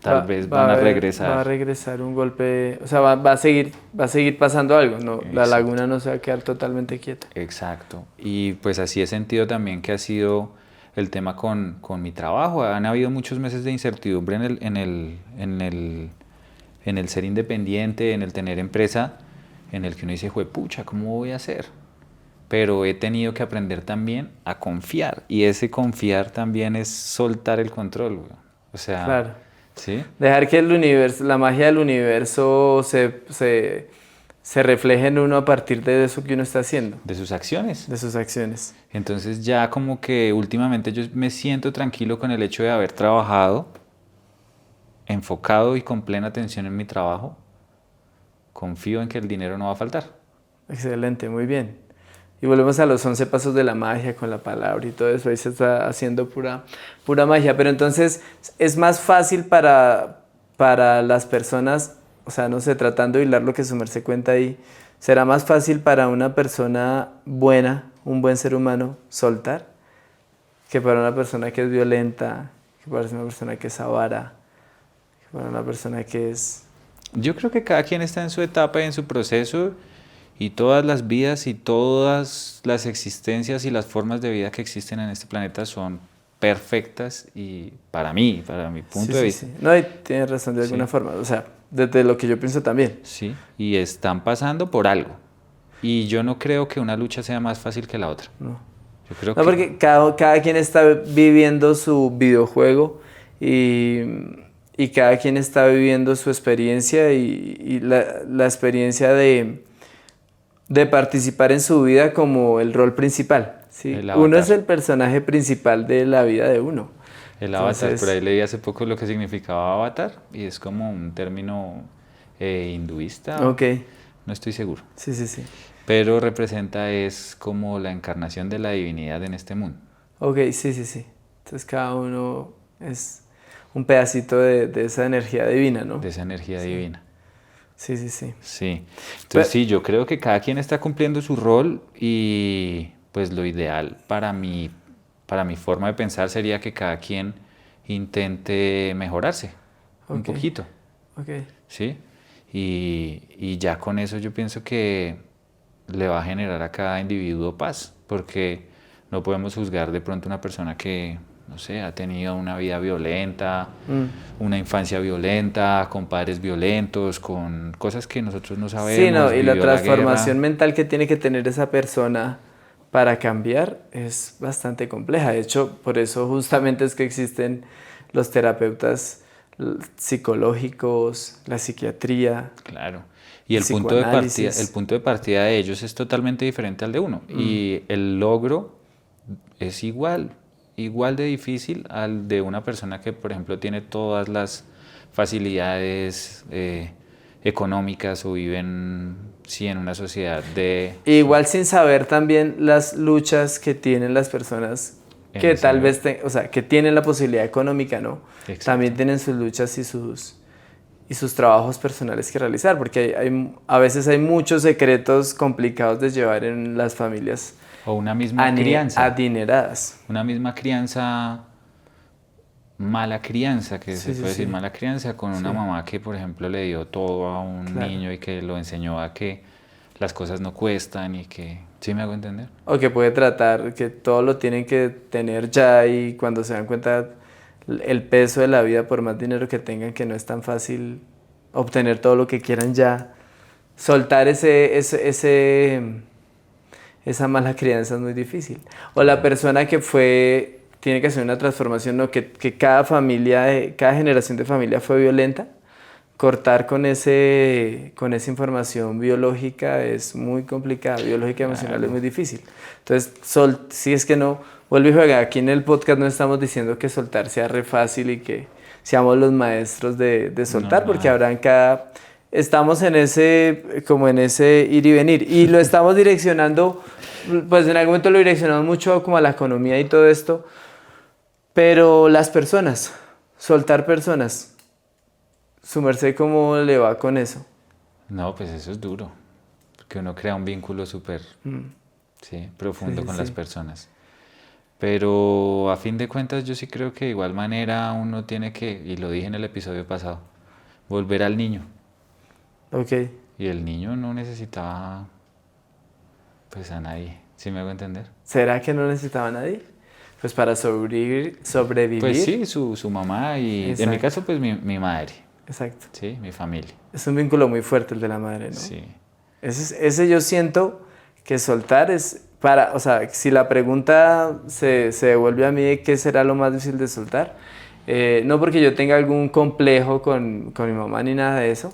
tal vez va van a haber- regresar. Va a regresar un golpe, o sea, va a seguir pasando algo, no, la Exacto. laguna no se va a quedar totalmente quieta. Exacto. Y pues así he sentido también que ha sido el tema con mi trabajo. Han habido muchos meses de incertidumbre en el ser independiente, en el tener empresa, en el que uno dice, juepucha, ¿cómo voy a hacer? Pero he tenido que aprender también a confiar. Y ese confiar también es soltar el control, güey. O sea, Claro. ¿sí? Dejar que el universo, la magia del universo se refleje en uno a partir de eso que uno está haciendo, De sus acciones. de sus acciones. Entonces ya como que últimamente yo me siento tranquilo con el hecho de haber trabajado, enfocado y con plena atención en mi trabajo. Confío en que el dinero no va a faltar. Excelente, muy bien. Y volvemos a los 11 pasos de la magia con la palabra y todo eso. Ahí se está haciendo pura magia. Pero entonces es más fácil para las personas, o sea, no sé, tratando de hilar lo que su merced cuenta ahí, será más fácil para una persona buena, un buen ser humano, soltar, que para una persona que es violenta, que para una persona que es avara, que para una persona que es... Yo creo que cada quien está en su etapa y en su proceso y todas las vidas y todas las existencias y las formas de vida que existen en este planeta son perfectas y para mí, para mi punto Sí, de sí, vista. sí. No, y tienes razón de alguna Sí, forma. O sea, desde lo que yo pienso también. sí, y están pasando por algo. Y yo no creo que una lucha sea más fácil que la otra. No. Yo creo No, que porque cada quien está viviendo su videojuego y cada quien está viviendo su experiencia y la experiencia de participar en su vida como el rol principal. ¿Sí? el Uno es avatar, el personaje principal de la vida de uno. el avatar, por Entonces, ahí leí hace poco lo que significaba avatar y es como un término hinduista, ok, no estoy seguro, sí, sí, sí. pero representa es como la encarnación de la divinidad en este mundo, Ok, sí, sí, sí. Entonces cada uno es un pedacito de esa energía divina, ¿no? de esa energía Sí, divina. sí, sí, sí. Sí, entonces Pero, sí, yo creo que cada quien está cumpliendo su rol y pues lo ideal para mi forma de pensar sería que cada quien intente mejorarse un ok, poquito, ok. ¿sí? Y ya con eso yo pienso que le va a generar a cada individuo paz, porque no podemos juzgar de pronto una persona que, no sé, ha tenido una vida violenta, una infancia violenta, con padres violentos, con cosas que nosotros no Sí, no, sabemos, y la vivió la transformación guerra. mental que tiene que tener esa persona para cambiar es bastante compleja. De hecho, por eso justamente es que existen los terapeutas psicológicos, la psiquiatría, Claro. Y el el psicoanálisis. punto de partida de ellos es totalmente diferente al de uno. Y el logro es igual de difícil al de una persona que, por ejemplo, tiene todas las facilidades económicas o vive en, sí, en una sociedad de... Sí, Igual sin saber también las luchas que tienen las personas en que ese tal nivel. vez, o sea, que tienen la posibilidad económica, ¿no? Exacto. También tienen sus luchas y sus trabajos personales que realizar, porque a veces hay muchos secretos complicados de llevar en las familias O una misma crianza. adineradas. Una misma crianza, mala crianza, que se Sí, sí, puede decir sí, mala crianza, con una sí, mamá que, por ejemplo, le dio todo a un claro. niño y que lo enseñó a que las cosas no cuestan y que... ¿Sí me hago entender? O que puede tratar, que todo lo tienen que tener ya y cuando se dan cuenta el peso de la vida, por más dinero que tengan, que no es tan fácil obtener todo lo que quieran ya. Soltar esa mala crianza es muy difícil. O la Claro. persona que tiene que hacer una transformación, ¿no? Que cada familia, cada generación de familia fue violenta. Cortar con esa información biológica es muy complicado, biológica y emocional es Claro. muy difícil. Entonces, si es que no, vuelve y juega, aquí en el podcast no estamos diciendo que soltar sea re fácil y que seamos los maestros de No, soltar, porque nada. estamos como en ese ir y venir, y lo estamos direccionando, pues en algún momento lo direccionamos mucho como a la economía y todo esto, pero las personas, soltar personas. Su merced, ¿cómo le va con eso? No, pues eso es duro, porque uno crea un vínculo súper, sí, Sí, profundo sí, con las sí. personas. Pero a fin de cuentas yo sí creo que de igual manera uno tiene que, y lo dije en el episodio pasado, volver al niño. Ok. Y el niño no necesitaba pues a nadie, ¿sí me hago entender? ¿Será que no necesitaba a nadie? Pues para sobrevivir. Pues sí, su mamá y en mi Exacto, caso pues mi madre, exacto. sí, mi familia, Es un vínculo muy fuerte el de la madre, ¿no? sí. Ese yo siento que soltar es para, o sea, si la pregunta se devuelve a mí de qué será lo más difícil de soltar, no porque yo tenga algún complejo con mi mamá ni nada de eso,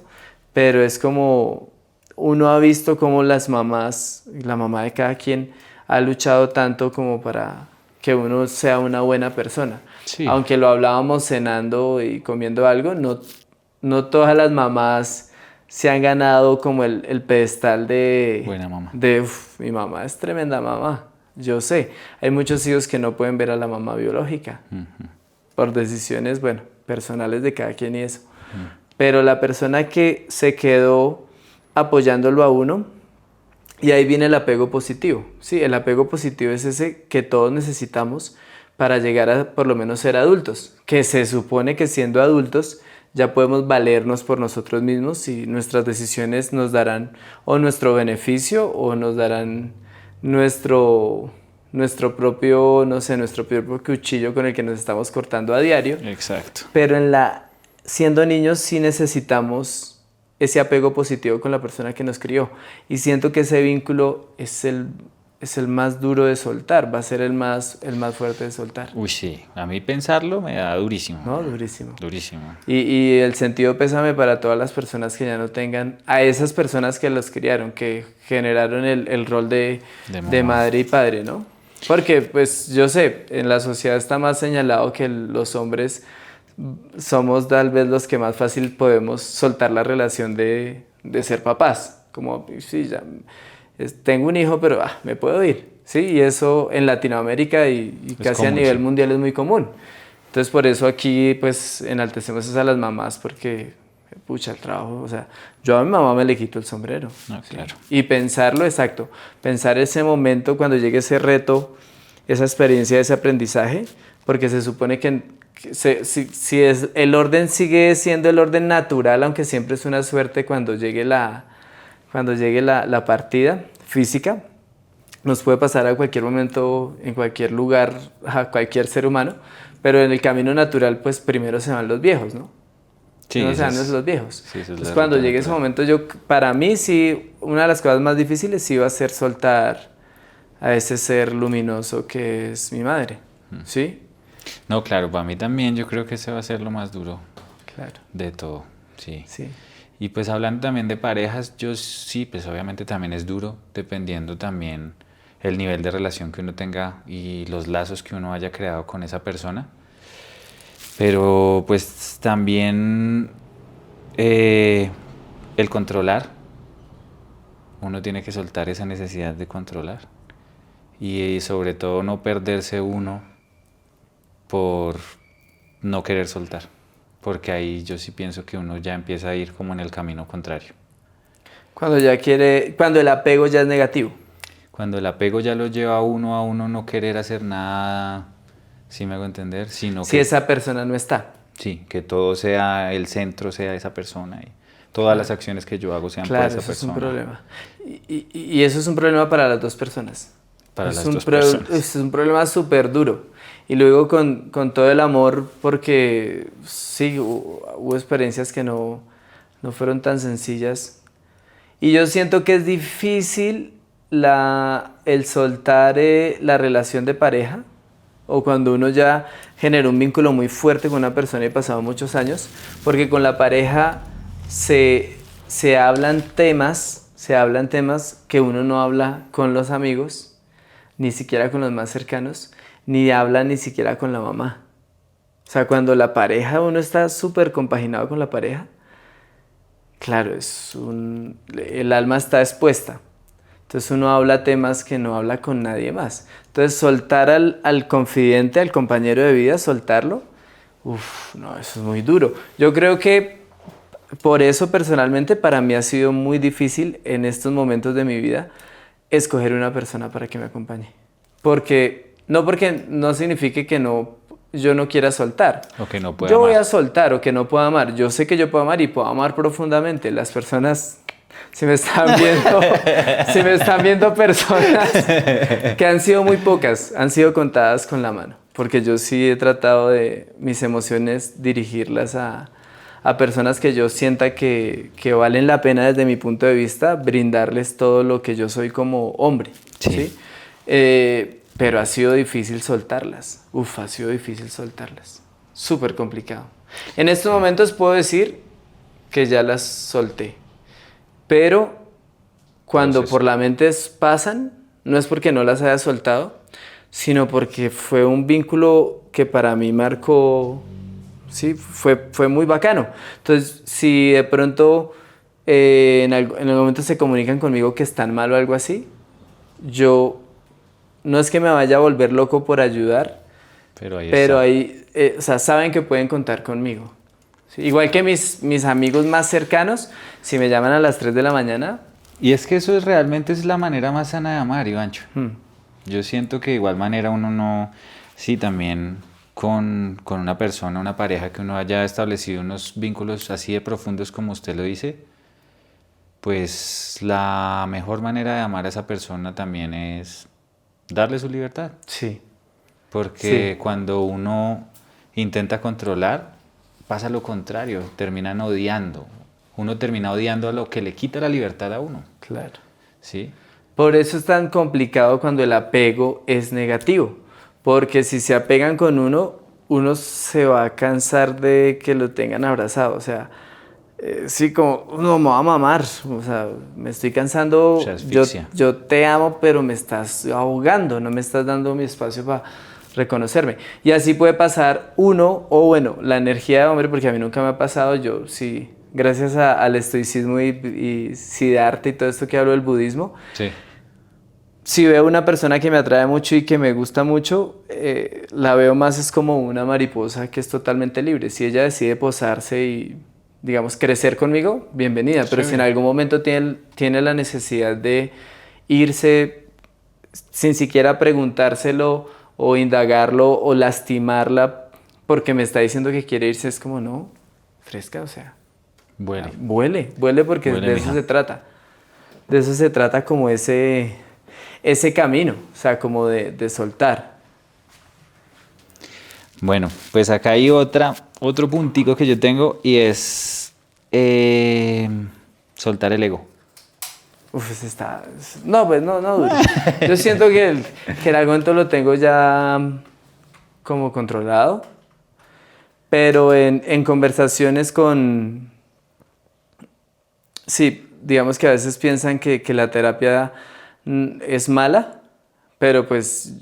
pero es como uno ha visto cómo las mamás, la mamá de cada quien ha luchado tanto como para que uno sea una buena persona. Sí, Aunque lo hablábamos cenando y comiendo algo, no todas las mamás se han ganado como el pedestal buena mamá. "Uf, mi mamá es tremenda mamá". Yo sé, hay muchos hijos que no pueden ver a la mamá biológica por decisiones, bueno, personales de cada quien y eso. Pero la persona que se quedó apoyándolo a uno, y ahí viene el apego positivo. Sí, el apego positivo es ese que todos necesitamos para llegar a por lo menos ser adultos, que se supone que siendo adultos ya podemos valernos por nosotros mismos y nuestras decisiones nos darán o nuestro beneficio o nos darán nuestro propio, no sé, nuestro propio cuchillo con el que nos estamos cortando a diario. Exacto. Pero siendo niños sí necesitamos ese apego positivo con la persona que nos crió. Y siento que ese vínculo es el más duro de soltar, va a ser el más fuerte de soltar. Uy, sí, a mí pensarlo me da durísimo. ¿No? Durísimo. Durísimo. Y el sentido pésame para todas las personas que ya no tengan, a esas personas que los criaron, que generaron el rol de De mamá. madre y padre, ¿no? Porque, pues, yo sé, en la sociedad está más señalado que los hombres somos tal vez los que más fácil podemos soltar la relación de ser papás. Como, sí, ya tengo un hijo, pero me puedo ir. Sí, y eso en Latinoamérica y Es casi a común, nivel sí. mundial es muy común. Entonces por eso aquí pues enaltecemos a las mamás porque, pucha, el trabajo, o sea, yo a mi mamá me le quito el sombrero. No, ¿sí? claro. Y pensarlo, exacto, pensar ese momento cuando llegue ese reto, esa experiencia, ese aprendizaje, porque se supone que si el orden sigue siendo el orden natural, aunque siempre es una suerte cuando llegue la partida física, nos puede pasar a cualquier momento, en cualquier lugar, a cualquier ser humano, pero en el camino natural, pues primero se van los viejos, ¿no? Sí, No se van esa es- los viejos. sí, esa es Entonces la cuando ruta llegue ese natural. momento, para mí sí, una de las cosas más difíciles sí va a ser soltar a ese ser luminoso que es mi madre, ¿sí? No, claro, para mí también yo creo que ese va a ser lo más duro Claro, de todo, sí. sí. Y pues hablando también de parejas, yo sí, pues obviamente también es duro, dependiendo también el nivel de relación que uno tenga y los lazos que uno haya creado con esa persona. Pero pues también el controlar, uno tiene que soltar esa necesidad de controlar y sobre todo no perderse uno por no querer soltar, porque ahí yo sí pienso que uno ya empieza a ir como en el camino contrario. Cuando el apego ya es negativo. Cuando el apego ya lo lleva a uno no querer hacer nada, si me hago entender, sino Si que esa persona no está. sí, que todo sea el centro, sea esa persona y todas las acciones que yo hago sean por Claro, esa eso es un persona, problema. Y eso es un problema para las dos personas. para Es las un, dos pro- personas. es un problema súper duro. Y luego con todo el amor, porque sí, hubo experiencias que no fueron tan sencillas. Y yo siento que es difícil el soltar la relación de pareja, o cuando uno ya generó un vínculo muy fuerte con una persona y pasado muchos años, porque con la pareja se hablan temas que uno no habla con los amigos, ni siquiera con los más cercanos, ni habla ni siquiera con la mamá. O sea, cuando la pareja, uno está súper compaginado con la pareja, claro, el alma está expuesta. Entonces uno habla temas que no habla con nadie más. Entonces soltar al confidente, al compañero de vida, soltarlo, no, eso es muy duro. Yo creo que por eso personalmente para mí ha sido muy difícil en estos momentos de mi vida escoger una persona para que me acompañe. Porque No porque no signifique que yo no quiera soltar. O que no pueda Yo voy amar. a soltar o que no puedo amar. Yo sé que yo puedo amar y puedo amar profundamente. Las personas, si me están viendo, si me están viendo personas que han sido muy pocas, han sido contadas con la mano. Porque yo sí he tratado de mis emociones dirigirlas a personas que yo sienta que valen la pena desde mi punto de vista, brindarles todo lo que yo soy como hombre. Sí. ¿Sí? Pero ha sido difícil soltarlas. Uf, ha sido difícil soltarlas. Súper complicado. En estos momentos puedo decir que ya las solté. Pero cuando Proceso. por la mente pasan, no es porque no las haya soltado, sino porque fue un vínculo que para mí marcó, sí, fue muy bacano. Entonces, si de pronto en algún momento se comunican conmigo que están mal o algo así, yo no es que me vaya a volver loco por ayudar, Pero ahí pero está. ahí, o sea, saben que pueden contar conmigo. ¿Sí? Igual que mis amigos más cercanos, si me llaman a las 3 de la mañana, Y es que eso realmente es la manera más sana de amar, Ivancho. hmm, Yo siento que de igual manera uno no, sí, también con una persona, una pareja que uno haya establecido unos vínculos así de profundos como usted lo dice, pues la mejor manera de amar a esa persona también es darle su libertad. sí, Porque sí, cuando uno intenta controlar, pasa lo contrario, terminan odiando. Uno termina odiando a lo que le quita la libertad a uno, claro. ¿sí? Por eso es tan complicado cuando el apego es negativo, porque si se apegan con uno se va a cansar de que lo tengan abrazado, o sea, sí, como, no me va a mamar, o sea, me estoy cansando, Se asfixia. yo te amo, pero me estás ahogando, no me estás dando mi espacio para reconocerme. Y así puede pasar uno, o bueno, la energía de hombre, porque a mí nunca me ha pasado, yo sí, gracias al estoicismo y Siddhartha y todo esto que hablo del budismo, Sí. si veo una persona que me atrae mucho y que me gusta mucho, la veo más es como una mariposa que es totalmente libre. Si ella decide posarse y, digamos, crecer conmigo, bienvenida. Pero si en Chévere. algún momento tiene la necesidad de irse sin siquiera preguntárselo o indagarlo o lastimarla porque me está diciendo que quiere irse, es como, no, fresca, o sea, Vuele. vuele porque Vuele, de eso mija. se trata. De eso se trata como ese camino, o sea, como de soltar. Bueno, pues acá hay otro puntico que yo tengo y es soltar el ego. Uf, ese está... No, pues no duro. Yo siento que en algún momento lo tengo ya como controlado, pero en conversaciones con... Sí, digamos que a veces piensan que la terapia es mala, pero pues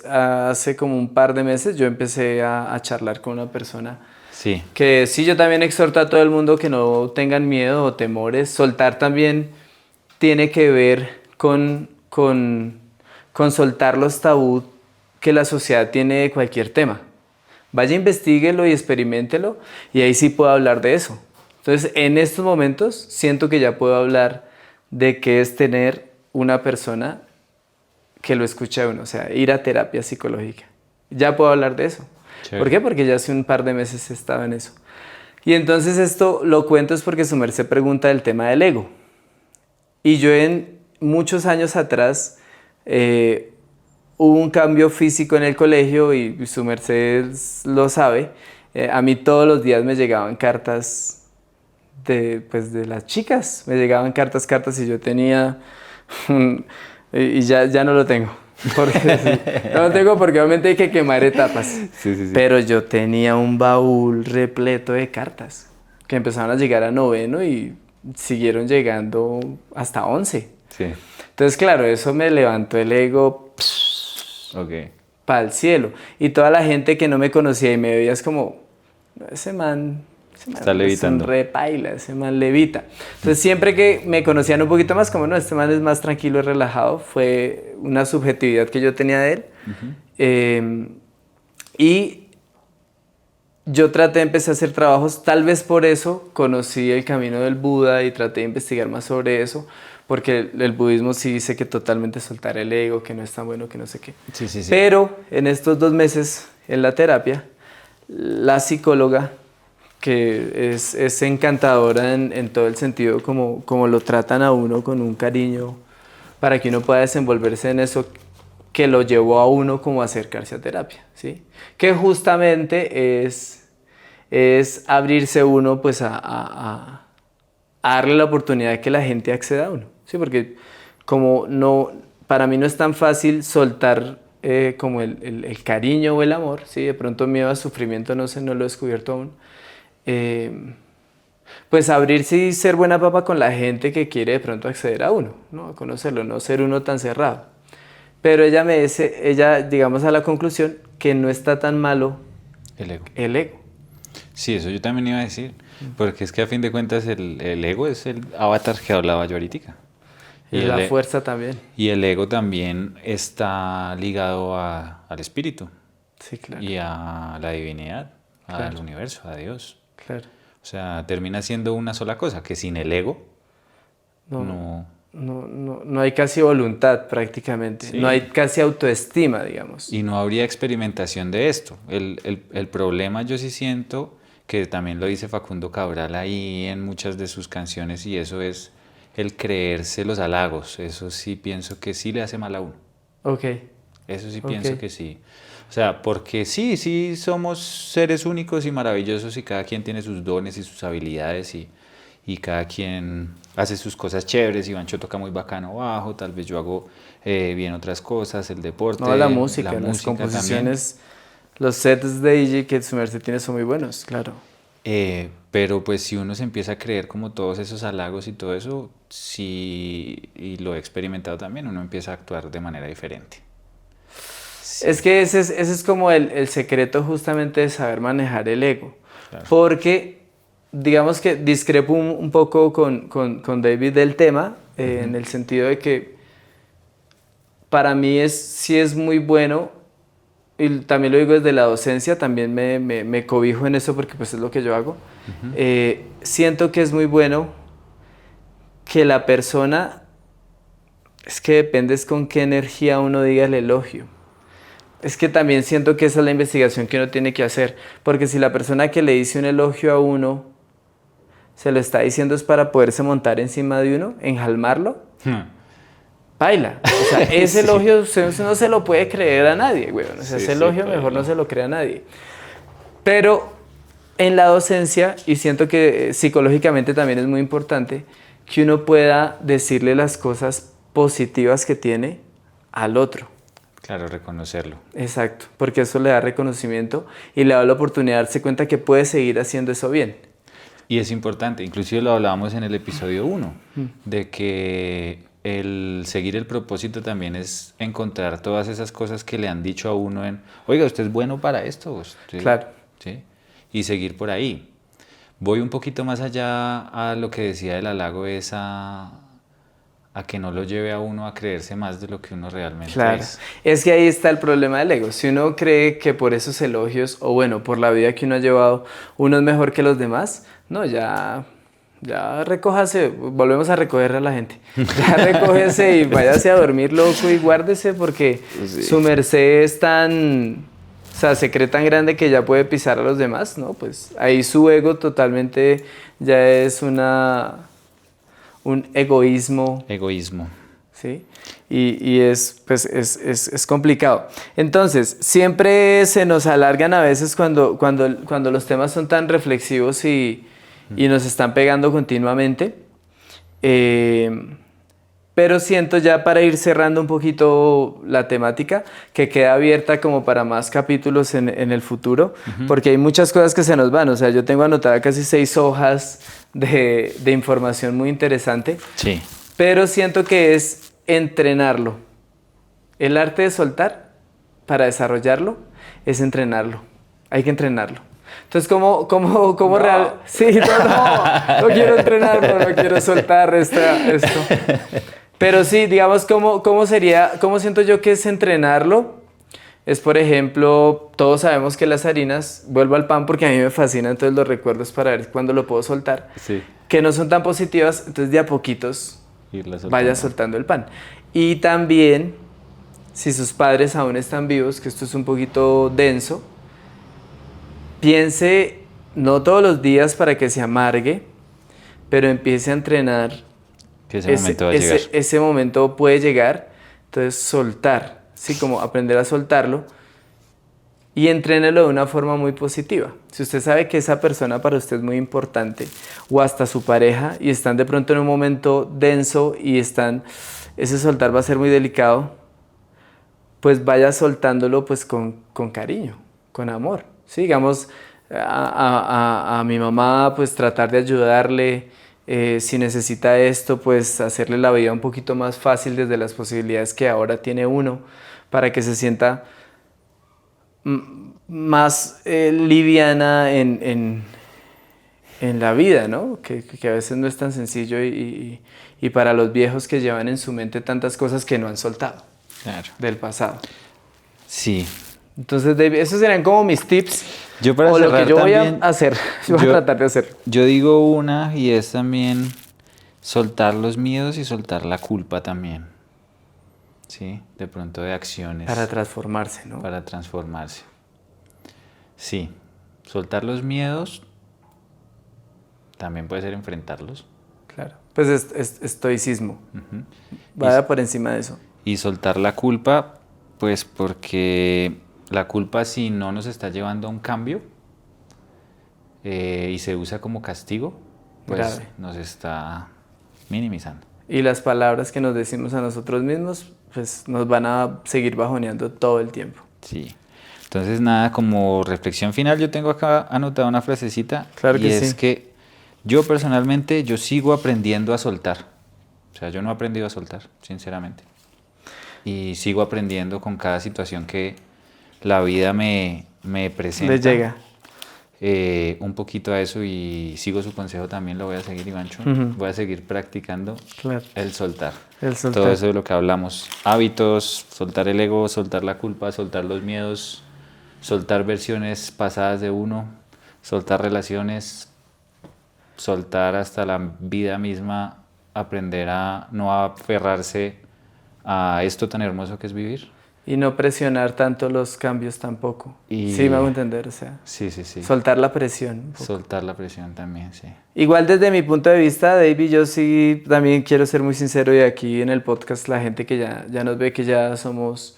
hace como un par de meses yo empecé a charlar con una persona Sí, que sí, yo también exhorto a todo el mundo que no tengan miedo o temores. Soltar también tiene que ver con soltar los tabú que la sociedad tiene de cualquier tema. Vaya, investiguelo y experiméntelo y ahí sí puedo hablar de eso. Entonces, en estos momentos siento que ya puedo hablar de qué es tener una persona que lo escuche a uno, o sea, ir a terapia psicológica. Ya puedo hablar de eso. chévere. ¿Por qué? Porque ya hace un par de meses estaba en eso. Y entonces esto lo cuento es porque su merced pregunta del tema del ego. Y yo en muchos años atrás hubo un cambio físico en el colegio y su merced lo sabe. A mí todos los días me llegaban cartas pues, de las chicas. Me llegaban cartas y yo tenía... y ya no lo tengo. Porque, sí, no lo tengo porque obviamente hay que quemar etapas. Sí. Pero yo tenía un baúl repleto de cartas que empezaron a llegar a noveno y siguieron llegando hasta 11. Sí, Entonces, claro, eso me levantó el ego ok. para el cielo. Y toda la gente que no me conocía y me veía es como, ese man Está es un levitando. repaila, ese man levita. Entonces, siempre que me conocían un poquito más, como no, este man es más tranquilo y relajado, fue una subjetividad que yo tenía de él. Y yo traté de empezar a hacer trabajos, tal vez por eso conocí el camino del Buda y traté de investigar más sobre eso, porque el budismo sí dice que totalmente soltar el ego, que no es tan bueno, que no sé qué. Sí, sí, sí. Pero en estos 2 meses en la terapia, la psicóloga, que es encantadora en todo el sentido, como lo tratan a uno con un cariño, para que uno pueda desenvolverse en eso, que lo llevó a uno como a acercarse a terapia, ¿sí? Que justamente es abrirse uno pues a darle la oportunidad de que la gente acceda a uno, ¿sí? Porque como no, para mí no es tan fácil soltar como el cariño o el amor, ¿sí? De pronto miedo a sufrimiento, no sé, no lo he descubierto aún. Pues abrirse y ser buena papa con la gente que quiere de pronto acceder a uno, ¿no? A conocerlo, no ser uno tan cerrado. Pero ella me dice, digamos a la conclusión, que no está tan malo El ego. el ego. Sí, eso yo también iba a decir, porque es que a fin de cuentas el ego es el avatar que hablaba yo ahorita. Y la fuerza también. Y el ego también está ligado al espíritu. Sí, claro. Y a la divinidad, al Claro. universo, a Dios. Claro. O sea, termina siendo una sola cosa, que sin el ego No hay casi voluntad prácticamente, Sí. no hay casi autoestima, digamos. y no habría experimentación de esto. El problema yo sí siento, que también lo dice Facundo Cabral ahí en muchas de sus canciones, y eso es el creerse los halagos. Eso sí pienso que sí le hace mal a uno. Ok, Eso sí Ok. pienso que sí. O sea, porque sí somos seres únicos y maravillosos y cada quien tiene sus dones y sus habilidades y cada quien hace sus cosas chéveres. Ivancho toca muy bacano bajo, tal vez yo hago bien otras cosas, el deporte, no la música, las música composiciones, los sets de DJ que su merced tiene son muy buenos, claro. Pero pues si uno se empieza a creer como todos esos halagos y todo eso, sí, y lo he experimentado también, uno empieza a actuar de manera diferente. Es que ese es como el secreto justamente de saber manejar el ego. Claro. Porque, digamos que discrepo un poco con David del tema, en el sentido de que para mí sí es muy bueno, y también lo digo desde la docencia, también me cobijo en eso porque pues es lo que yo hago. Siento que es muy bueno que la persona, es que depende es con qué energía uno diga el elogio. Es que también siento que esa es la investigación que uno tiene que hacer, porque si la persona que le dice un elogio a uno se lo está diciendo es para poderse montar encima de uno, enjalmarlo, baila. O sea, ese Sí. elogio usted no se lo puede creer a nadie, güey. O sea, Sí, ese sí, elogio mejor baila. no se lo cree a nadie. Pero en la docencia, y siento que psicológicamente también es muy importante, que uno pueda decirle las cosas positivas que tiene al otro. Claro, reconocerlo. Exacto, porque eso le da reconocimiento y le da la oportunidad de darse cuenta que puede seguir haciendo eso bien. Y es importante, inclusive lo hablábamos en el episodio 1, de que el seguir el propósito también es encontrar todas esas cosas que le han dicho a uno oiga, usted es bueno para esto. Usted, Claro. ¿sí? Y seguir por ahí. Voy un poquito más allá a lo que decía el halago, es a que no lo lleve a uno a creerse más de lo que uno realmente Claro, es. es que ahí está el problema del ego. Si uno cree que por esos elogios, o bueno, por la vida que uno ha llevado, uno es mejor que los demás, no, ya recójase, volvemos a recoger a la gente. Ya recógese y váyase a dormir loco y guárdese porque Sí. su merced es tan, o sea, se cree tan grande que ya puede pisar a los demás, ¿no? Pues ahí su ego totalmente ya es un egoísmo. Egoísmo. ¿Sí? Y pues es complicado. Entonces, siempre se nos alargan a veces cuando los temas son tan reflexivos y nos están pegando continuamente. Pero siento ya para ir cerrando un poquito la temática, que queda abierta como para más capítulos en el futuro, porque hay muchas cosas que se nos van. O sea, yo tengo anotada casi 6 hojas de información muy interesante. Sí. Pero siento que es entrenarlo. El arte de soltar, para desarrollarlo, es entrenarlo. Hay que entrenarlo. Entonces, ¿cómo No. real? Sí, no quiero entrenarlo, no quiero soltar esto. Pero sí, digamos, ¿cómo siento yo que es entrenarlo? es, por ejemplo, todos sabemos que las harinas, vuelvo al pan porque a mí me fascina, entonces los recuerdos para ver cuándo lo puedo soltar, Sí. que no son tan positivas, entonces de a poquitos Irla vaya soltando. soltando el pan. Y también, si sus padres aún están vivos, que esto es un poquito denso, piense, no todos los días para que se amargue, pero empiece a entrenar. Que ese momento va a llegar. Ese momento puede llegar, entonces soltar, ¿sí? Como aprender a soltarlo y entrénelo de una forma muy positiva. Si usted sabe que esa persona para usted es muy importante, o hasta su pareja, y están de pronto en un momento denso y ese soltar va a ser muy delicado, pues vaya soltándolo pues con cariño, con amor. ¿Sí? Digamos, a mi mamá pues tratar de ayudarle, si necesita esto pues hacerle la vida un poquito más fácil desde las posibilidades que ahora tiene uno, para que se sienta más liviana en la vida, ¿no? Que a veces no es tan sencillo y para los viejos que llevan en su mente tantas cosas que no han soltado Claro. del pasado. Sí. Entonces, David, esos serían como mis tips. Yo para o lo cerrar que yo voy también, a hacer. Yo voy a tratar de hacer. Yo digo una y es también soltar los miedos y soltar la culpa también. Sí, de pronto de acciones. Para transformarse, ¿no? Para transformarse. Sí, soltar los miedos también puede ser enfrentarlos. Claro. Pues es estoicismo. Ujú. Vaya por encima de eso. Y soltar la culpa, pues porque la culpa si no nos está llevando a un cambio y se usa como castigo, pues Grave. nos está minimizando. Y las palabras que nos decimos a nosotros mismos, pues nos van a seguir bajoneando todo el tiempo. Sí. Entonces, nada, como reflexión final, yo tengo acá anotada una frasecita. Claro y que es sí. que yo personalmente, yo sigo aprendiendo a soltar. O sea, yo no he aprendido a soltar, sinceramente. Y sigo aprendiendo con cada situación que la vida me presenta. Le llega. Un poquito a eso y sigo su consejo también, lo voy a seguir, Ivancho. Ujú. Voy a seguir practicando Claro. el soltar. El soltar. Todo eso de lo que hablamos. Hábitos, soltar el ego, soltar la culpa, soltar los miedos, soltar versiones pasadas de uno, soltar relaciones, soltar hasta la vida misma, aprender a no aferrarse a esto tan hermoso que es vivir. Y no presionar tanto los cambios tampoco. Y- Sí, me hago entender, o sea, Sí, sí, sí. soltar la presión un poco. Soltar la presión también, sí. Igual desde mi punto de vista, David, yo sí también quiero ser muy sincero y aquí en el podcast la gente que ya nos ve que ya somos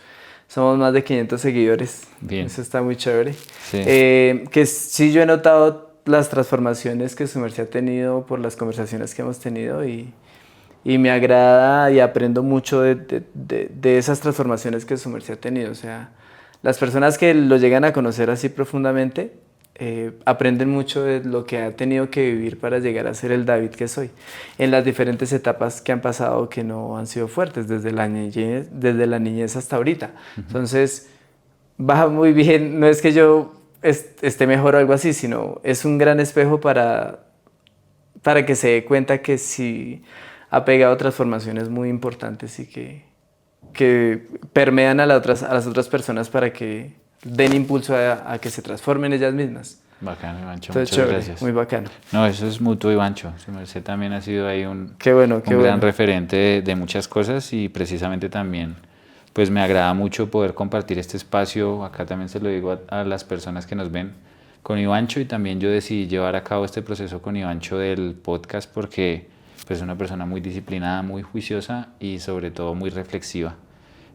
más de 500 seguidores. Bien. Eso está muy chévere. Sí. Que sí yo he notado las transformaciones que su merced ha tenido por las conversaciones que hemos tenido y me agrada y aprendo mucho de esas transformaciones que su merced ha tenido. O sea, las personas que lo llegan a conocer así profundamente aprenden mucho de lo que ha tenido que vivir para llegar a ser el David que soy, en las diferentes etapas que han pasado que no han sido fuertes, desde la niñez hasta ahorita. Entonces, va muy bien, no es que yo esté mejor o algo así, sino es un gran espejo para que se dé cuenta que sí ha pegado transformaciones muy importantes y que permean a las otras personas para que den impulso a que se transformen ellas mismas. Bacano, Ivancho, Entonces, muchas chévere, gracias. muy bacano. No, eso es mutuo, Ivancho. Su merced también ha sido ahí un Qué bueno, qué gran bueno. referente de muchas cosas y precisamente también, pues me agrada mucho poder compartir este espacio. Acá también se lo digo a las personas que nos ven con Ivancho y también yo decidí llevar a cabo este proceso con Ivancho del podcast porque pues es una persona muy disciplinada, muy juiciosa y sobre todo muy reflexiva.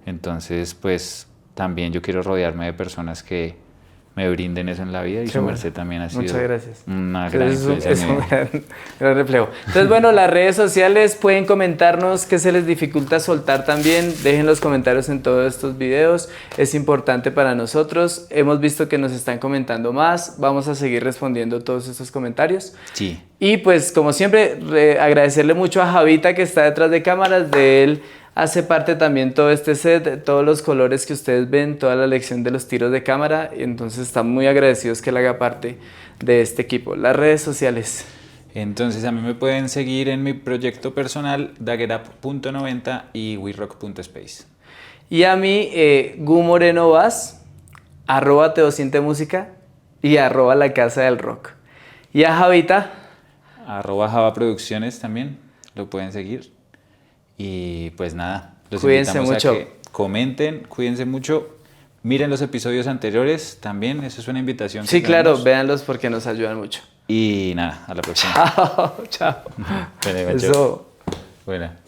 Entonces, pues también yo quiero rodearme de personas que me brinden eso en la vida y Qué su bueno. merced también ha sido Muchas gracias. una gran Es influencia en mi un vida. gran reflejo. Entonces, bueno, las redes sociales pueden comentarnos qué se les dificulta soltar también. Dejen los comentarios en todos estos videos. Es importante para nosotros. Hemos visto que nos están comentando más. Vamos a seguir respondiendo todos estos comentarios. Sí. Y pues, como siempre, agradecerle mucho a Javita que está detrás de cámaras. De él hace parte también todo este set, todos los colores que ustedes ven, toda la elección de los tiros de cámara. Entonces, estamos muy agradecidos que él haga parte de este equipo. Las redes sociales. Entonces a mí me pueden seguir en mi proyecto personal daggerup.90 y werock.space. Y a mí, Gu Moreno Vaz. arroba Teo Siente Música y arroba La Casa del Rock. Y a Javita, @Java Producciones también, lo pueden seguir. Y pues nada, los Cuídense invitamos mucho. a que comenten, cuídense mucho. Miren los episodios anteriores también, eso es una invitación. Sí, que claro, tenemos. véanlos porque nos ayudan mucho. Y nada, a la próxima. Chao, chao. Bueno, Eso. Bueno.